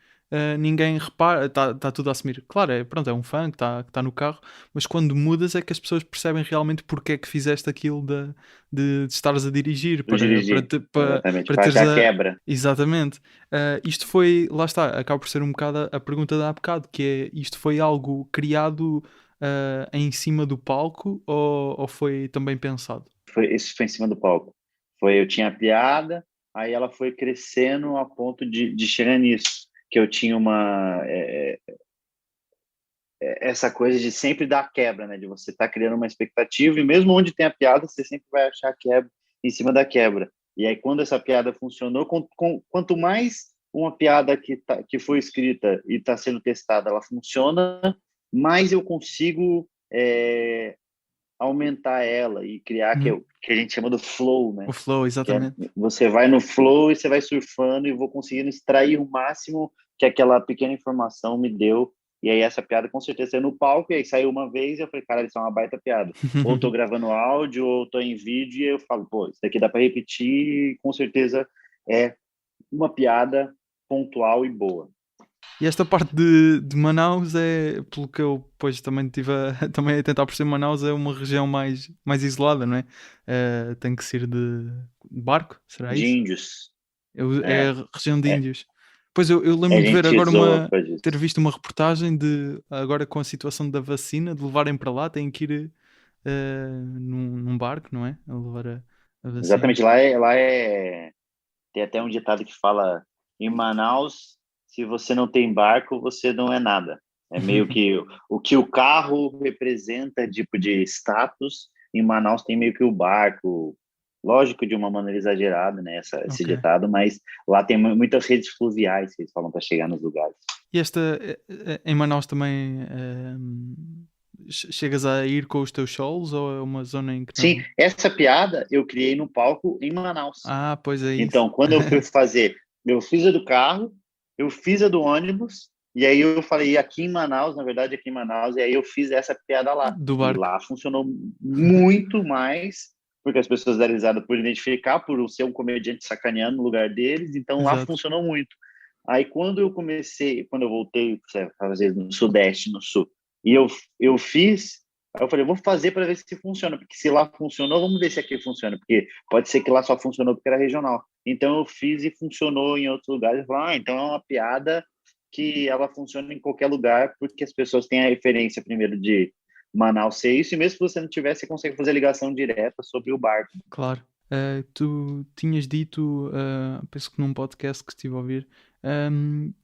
ninguém repara, está tudo a assumir. Claro, pronto, é um fã que tá no carro, mas quando mudas é que as pessoas percebem realmente porque é que fizeste aquilo de estares a dirigir Do dirigir. Exatamente. para Para teres achar a. quebra. Exatamente. Isto foi, lá está, acaba por ser um bocado a pergunta de há bocado, que é, isto foi algo criado em cima do palco ou foi também pensado? Isso foi em cima do palco. Eu tinha a piada, aí ela foi crescendo a ponto de chegar nisso. Que eu tinha essa coisa de sempre dar quebra, né? De você estar criando uma expectativa, e mesmo onde tem a piada, você sempre vai achar quebra em cima da quebra. E aí, quando essa piada funcionou, quanto mais uma piada que foi escrita e está sendo testada, ela funciona, mais eu consigo aumentar ela e criar Uhum. que a gente chama do flow, né? O flow, Que é, exatamente. você vai no flow e você vai surfando e vou conseguindo extrair o máximo que aquela pequena informação me deu. E aí essa piada com certeza saiu no palco, e aí saiu uma vez e eu falei, cara, isso é uma baita piada. Ou tô gravando áudio, ou tô em vídeo, e eu falo, pô, isso daqui dá para repetir, e com certeza é uma piada pontual e boa. E esta parte de Manaus é, pelo que eu depois também tive também a tentar perceber, Manaus é uma região mais isolada, não é? Tem que ser de barco, será De isso? índios. É É, a região de é, Índios. Pois eu a lembro de ver gente agora zoa por causa ter disso. visto uma reportagem de agora com a situação da vacina, de levarem para lá, têm que ir num barco, não é? A levar a vacina. Exatamente, tem até um ditado que fala, em Manaus, se você não tem barco, você não é nada. É meio que o que o carro representa, tipo de status, em Manaus tem meio que o barco, lógico de uma maneira exagerada, né, esse Ok. ditado, mas lá tem muitas redes fluviais que eles falam para chegar nos lugares. E esta, em Manaus também chegas a ir com os teus solos ou é uma zona em que Sim, não? essa piada eu criei no palco em Manaus. Ah, pois é isso. Então, quando eu fui fazer, eu fiz a do carro, eu fiz a do ônibus, e aí eu falei aqui em Manaus, na verdade aqui em Manaus, e aí eu fiz essa piada lá. Do E barco. lá funcionou muito mais, porque as pessoas deram risada por identificar, por ser um comediante sacaneando no lugar deles, então lá Exato. funcionou muito. Aí quando eu voltei a fazer no Sudeste, no Sul, e eu fiz, aí eu falei, vou fazer para ver se funciona, porque se lá funcionou, vamos ver se aqui funciona, porque pode ser que lá só funcionou porque era regional. Então eu fiz e funcionou em outros lugares. Eu falei, então é uma piada que ela funciona em qualquer lugar, porque as pessoas têm a referência primeiro de Manaus ser isso, e mesmo se você não tiver, você consegue fazer ligação direta sobre o barco. Claro. Tu tinhas dito, penso que num podcast que estive a ouvir,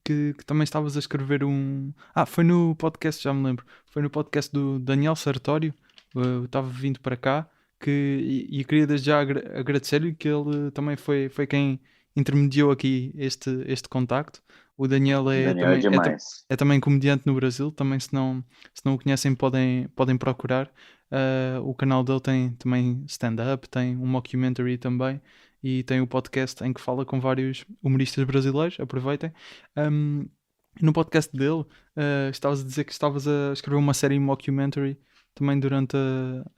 que também estavas a escrever um. Foi no podcast, já me lembro. Foi no podcast do Daniel Sartório. Eu estava vindo para cá e queria desde já agradecer-lhe que ele também foi quem intermediou aqui este contacto. O Daniel é Daniel é também, demais. é também comediante no Brasil. Também, se não o conhecem, podem procurar. O canal dele tem também stand-up, tem um mockumentary também e tem o podcast em que fala com vários humoristas brasileiros. Aproveitem. Um, no podcast dele, estavas a dizer que estavas a escrever uma série mockumentary também durante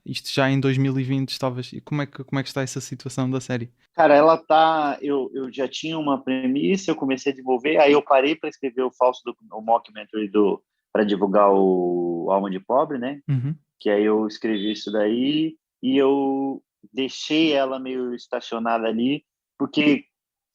isto já em 2020 estavas. E como é que está essa situação da série? Cara, ela tá. Eu já tinha uma premissa, eu comecei a desenvolver, aí eu parei para escrever o mockumentary para divulgar o Alma de Pobre, né? Uhum. Que aí eu escrevi isso daí e eu deixei ela meio estacionada ali, porque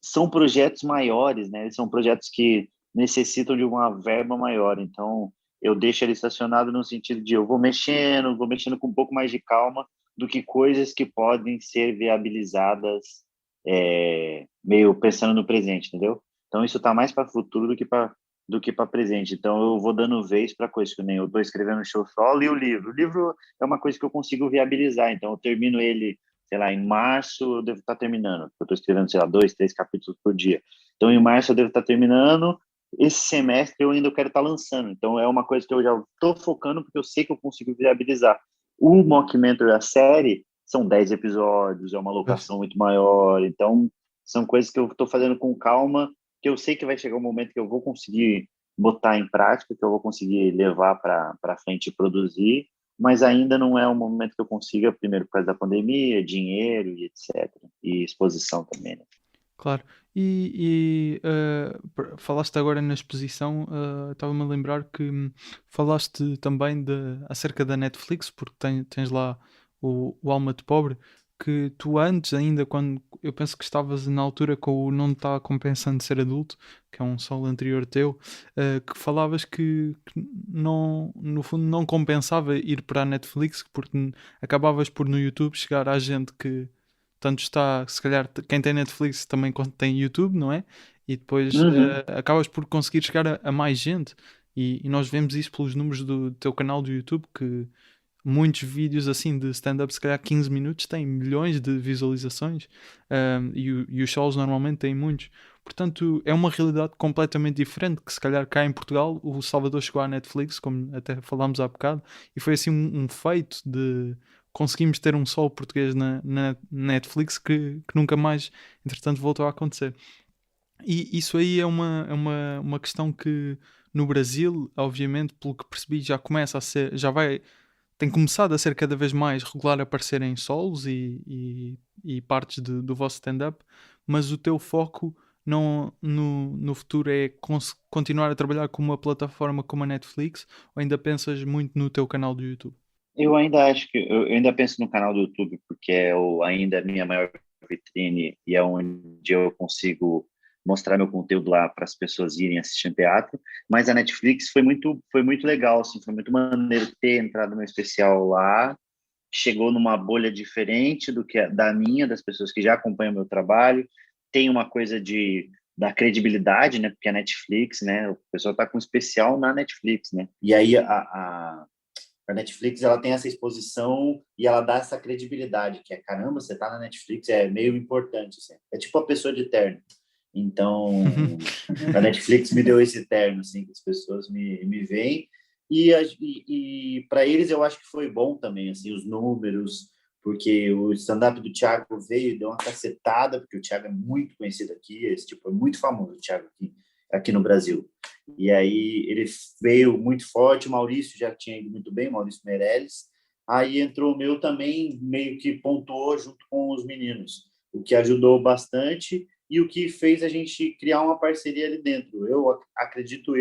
são projetos maiores, né? São projetos que necessitam de uma verba maior, então eu deixo ele estacionado no sentido de eu vou mexendo com um pouco mais de calma do que coisas que podem ser viabilizadas meio pensando no presente, entendeu? Então isso está mais para futuro do que para presente. Então eu vou dando vez para coisas que nem eu estou escrevendo show solo e o livro. O livro é uma coisa que eu consigo viabilizar. Então eu termino ele, sei lá, em março eu devo estar terminando. Eu estou escrevendo, sei lá, 2, 3 capítulos por dia. Então em março eu devo estar terminando. Esse semestre eu ainda quero estar lançando. Então é uma coisa que eu já estou focando porque eu sei que eu consigo viabilizar. O mockumentary, a série, são 10 episódios, é uma Pois. locação muito maior. Então são coisas que eu estou fazendo com calma, que eu sei que vai chegar um momento que eu vou conseguir botar em prática, que eu vou conseguir levar para frente e produzir, mas ainda não é um momento que eu consiga, primeiro por causa da pandemia, dinheiro e etc. E exposição também, né? Claro. Falaste agora na exposição, estava-me a lembrar que falaste também acerca da Netflix, porque tens lá o Alma de Pobre, que tu antes ainda, quando eu penso que estavas na altura com o Não Está Compensando Ser Adulto, que é um solo anterior teu, que falavas que não, no fundo não compensava ir para a Netflix, porque acabavas por no YouTube chegar à gente que tanto está, se calhar quem tem Netflix também tem YouTube, não é? E depois Uhum. acabas por conseguir chegar a mais gente. E nós vemos isso pelos números do teu canal do YouTube, que muitos vídeos assim de stand-up, se calhar 15 minutos, têm milhões de visualizações, e os solos normalmente têm muitos. Portanto, é uma realidade completamente diferente, que se calhar cá em Portugal o Salvador chegou à Netflix, como até falámos há bocado, e foi assim um feito de conseguimos ter um solo português na Netflix que nunca mais, entretanto, voltou a acontecer. E isso aí é uma questão que no Brasil, obviamente, pelo que percebi, já começa a ser, tem começado a ser cada vez mais regular aparecer em solos e partes do vosso stand-up, mas o teu foco no futuro é continuar a trabalhar com uma plataforma como a Netflix, ou ainda pensas muito no teu canal do YouTube? Eu ainda acho que eu ainda penso no canal do YouTube porque ainda a minha maior vitrine e é onde eu consigo mostrar meu conteúdo lá para as pessoas irem assistir um teatro. Mas a Netflix foi muito legal, assim, foi muito maneiro ter entrado no especial lá. Chegou numa bolha diferente do que da minha, das pessoas que já acompanham o meu trabalho. Tem uma coisa da credibilidade, né? Porque a Netflix, né? O pessoal tá com especial na Netflix, né? E aí a Netflix, ela tem essa exposição e ela dá essa credibilidade, que é, caramba, você tá na Netflix, é meio importante, assim. É tipo a pessoa de terno. Então, a Netflix me deu esse terno, assim, que as pessoas me veem. E para eles eu acho que foi bom também, assim, os números, porque o stand-up do Thiago veio e deu uma cacetada, porque o Thiago é muito conhecido aqui, é muito famoso, o Thiago aqui no Brasil. E aí ele veio muito forte, o Maurício já tinha ido muito bem, Maurício Meirelles. Aí entrou o meu também, meio que pontuou junto com os meninos, o que ajudou bastante e o que fez a gente criar uma parceria ali dentro. Acredito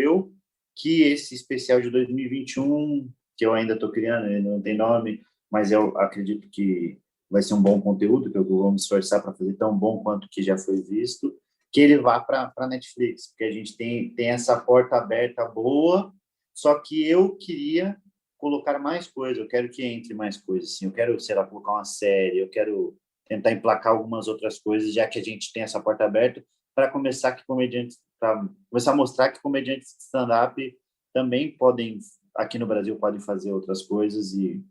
que esse especial de 2021, que eu ainda estou criando, ele não tem nome, mas eu acredito que vai ser um bom conteúdo, que eu vou me esforçar para fazer tão bom quanto que já foi visto, que ele vá para a Netflix, porque a gente tem essa porta aberta boa, só que eu queria colocar mais coisas, eu quero que entre mais coisas, assim, eu quero, sei lá, colocar uma série, eu quero tentar emplacar algumas outras coisas, já que a gente tem essa porta aberta, para começar a mostrar que comediantes de stand-up também podem, aqui no Brasil, podem fazer outras coisas e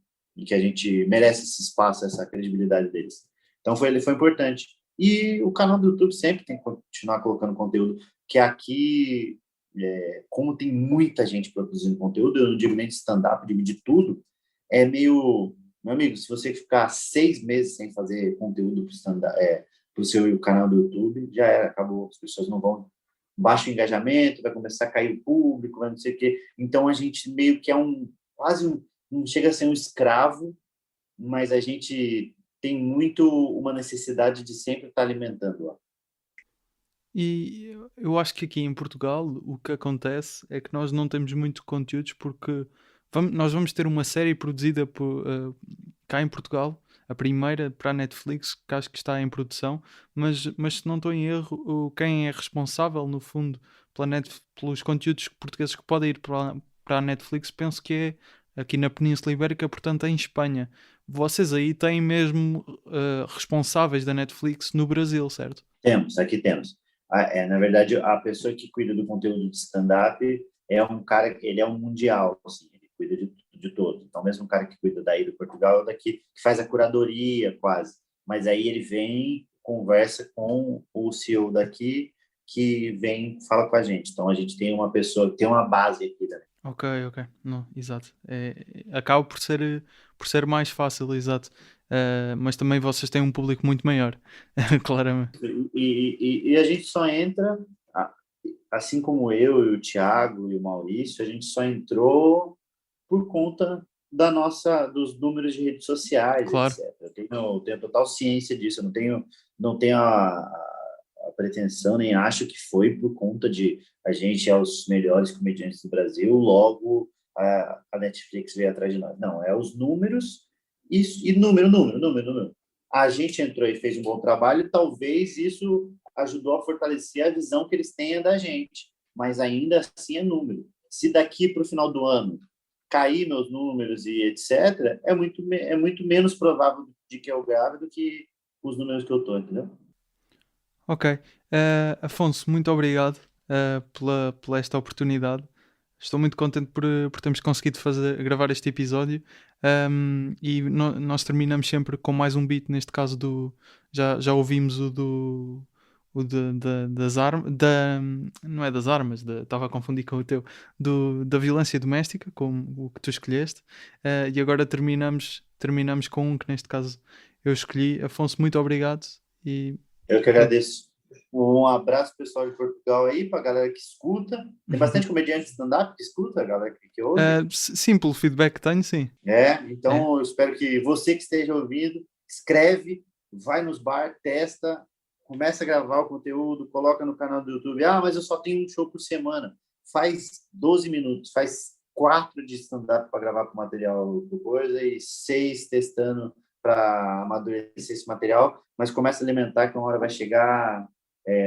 que a gente merece esse espaço, essa credibilidade deles. Então, foi importante. E o canal do YouTube sempre tem que continuar colocando conteúdo, que aqui, como tem muita gente produzindo conteúdo, eu não digo nem de stand-up, digo de tudo, é meio... Meu amigo, se você ficar 6 meses sem fazer conteúdo para o seu canal do YouTube, já era, acabou, as pessoas não vão... Baixa o engajamento, vai começar a cair o público, vai não sei o quê. Então, a gente meio que não chega a ser um escravo, mas a gente tem muito uma necessidade de sempre estar alimentando lá. E eu acho que aqui em Portugal o que acontece é que nós não temos muito conteúdos porque nós vamos ter uma série produzida cá em Portugal, a primeira para a Netflix, que acho que está em produção, mas se não estou em erro, quem é responsável, no fundo, pelos conteúdos portugueses que podem ir para a Netflix, penso que é aqui na Península Ibérica, portanto em Espanha. Vocês aí têm mesmo responsáveis da Netflix no Brasil, certo? Aqui temos. Na verdade, a pessoa que cuida do conteúdo de stand-up é um cara, ele é um mundial, assim, ele cuida de todos. Então, mesmo o cara que cuida daí do Portugal, daqui, que faz a curadoria quase. Mas aí ele vem, conversa com o CEO daqui, que vem, fala com a gente. Então, a gente tem uma pessoa, tem uma base aqui também. Ok. Não, exato. Acaba por ser mais fácil, exato. Mas também vocês têm um público muito maior, claramente. E a gente só entra, assim como eu e o Thiago e o Maurício, a gente só entrou por conta dos números de redes sociais, Claro. etc. Eu tenho total ciência disso, eu não tenho a pretensão, nem acho que foi por conta de a gente é os melhores comediantes do Brasil, logo a Netflix veio atrás de nós. Não, é os números e número. A gente entrou e fez um bom trabalho, talvez isso ajudou a fortalecer a visão que eles tenham da gente, mas ainda assim é número. Se daqui para o final do ano cair meus números e etc., é muito menos provável de que eu grave do que os números que eu estou, entendeu? Ok. Afonso, muito obrigado pela esta oportunidade. Estou muito contente por termos conseguido gravar este episódio. E nós terminamos sempre com mais um beat, neste caso já ouvimos das armas, não é das armas, estava a confundir com o teu, da violência doméstica, com o que tu escolheste, e agora terminamos com um que neste caso eu escolhi. Afonso, muito obrigado. Eu que agradeço. Um abraço pessoal de Portugal aí, pra galera que escuta. Tem bastante comediante de stand-up que escuta, a galera que ouve. Sim, pelo feedback que tenho, sim. Eu espero que você que esteja ouvindo, escreve, vai nos bar, testa, começa a gravar o conteúdo, coloca no canal do YouTube. Mas eu só tenho um show por semana. Faz 12 minutos, faz 4 de stand-up para gravar com material do coisa e 6 testando para amadurecer esse material, mas começa a alimentar que uma hora vai chegar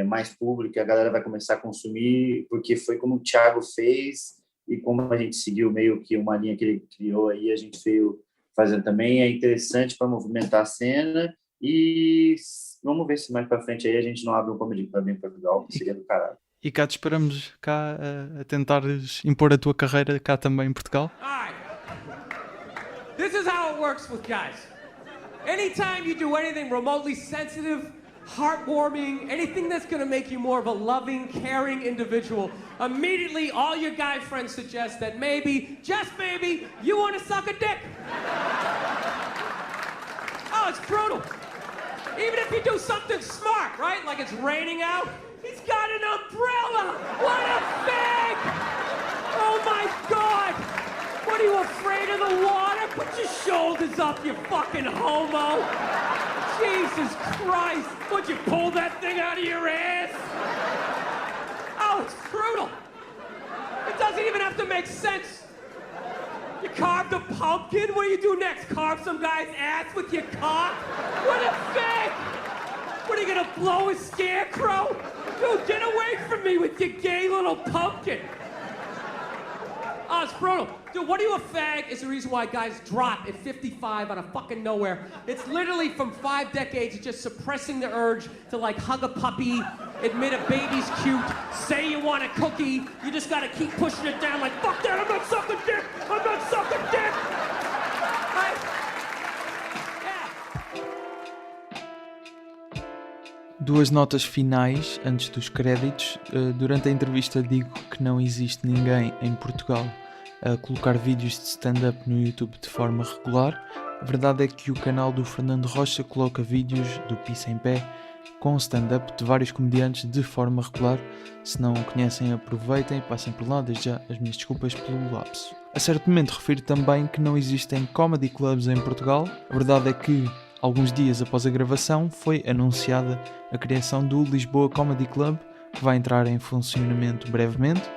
mais público, a galera vai começar a consumir, porque foi como o Thiago fez e como a gente seguiu meio que uma linha que ele criou aí, a gente veio fazendo também. É interessante para movimentar a cena e vamos ver se mais para frente aí a gente não abre um Comedy Club em Portugal, que seria do caralho. E cá te esperamos cá a tentares impor a tua carreira cá também em Portugal. Alright. This is how it works with guys. Anytime you do anything remotely sensitive, heartwarming, anything that's gonna make you more of a loving, caring individual, immediately all your guy friends suggest that maybe, just maybe, you wanna suck a dick. Oh, it's brutal. Even if you do something smart, right? Like it's raining out, he's got an umbrella! What a fag! Oh my God! What are you, afraid of the water? Put your shoulders up, you fucking homo! Jesus Christ! Would you pull that thing out of your ass? Oh, it's brutal! It doesn't even have to make sense! You carved a pumpkin? What do you do next? Carve some guy's ass with your cock? What a fag! What, are you gonna blow a scarecrow? Dude, get away from me with your gay little pumpkin! Oh, it's brutal. Dude, what are you, a fag? Is the reason why guys drop at 55 out of fucking nowhere. It's literally from 5 decades of just suppressing the urge to like hug a puppy, admit a baby's cute, say you want a cookie. You just gotta keep pushing it down like, fuck that, I'm not sucking dick! I'm not sucking dick! Right? Yeah. Duas notas finais antes dos créditos. Durante a entrevista digo que não existe ninguém em Portugal a colocar vídeos de stand-up no YouTube de forma regular. A verdade é que o canal do Fernando Rocha coloca vídeos do Pisa em Pé com stand-up de vários comediantes de forma regular. Se não o conhecem, aproveitem e passem por lá. Desde já as minhas desculpas pelo lapso. A certo momento refiro também que não existem comedy clubs em Portugal. A verdade é que alguns dias após a gravação foi anunciada a criação do Lisboa Comedy Club, que vai entrar em funcionamento brevemente.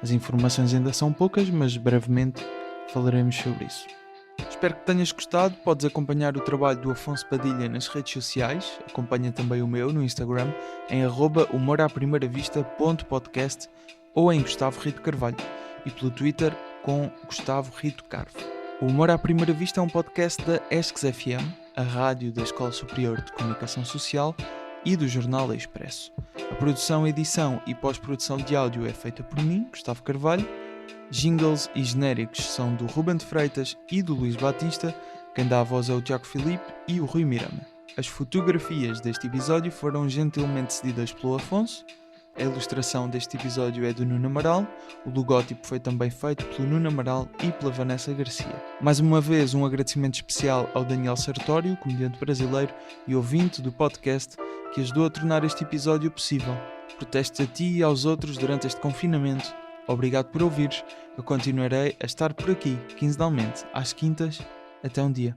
As informações ainda são poucas, mas brevemente falaremos sobre isso. Espero que tenhas gostado. Podes acompanhar o trabalho do Afonso Padilha nas redes sociais. Acompanha também o meu no Instagram em @humoraprimeiravista.podcast ou em Gustavo Rito Carvalho e pelo Twitter com Gustavo Rito Carvo. O Humor à Primeira Vista é um podcast da ESCS FM, a rádio da Escola Superior de Comunicação Social e do Jornal Expresso. A produção, edição e pós-produção de áudio é feita por mim, Gustavo Carvalho. Jingles e genéricos são do Ruben de Freitas e do Luís Batista. Quem dá a voz é o Tiago Filipe e o Rui Mirama. As fotografias deste episódio foram gentilmente cedidas pelo Afonso. A ilustração deste episódio é do Nuno Amaral. O logótipo foi também feito pelo Nuno Amaral e pela Vanessa Garcia. Mais uma vez, um agradecimento especial ao Daniel Sartório, comediante brasileiro e ouvinte do podcast, que ajudou a tornar este episódio possível. Protesto a ti e aos outros durante este confinamento. Obrigado por ouvires. Eu continuarei a estar por aqui, quinzenalmente, às quintas. Até um dia.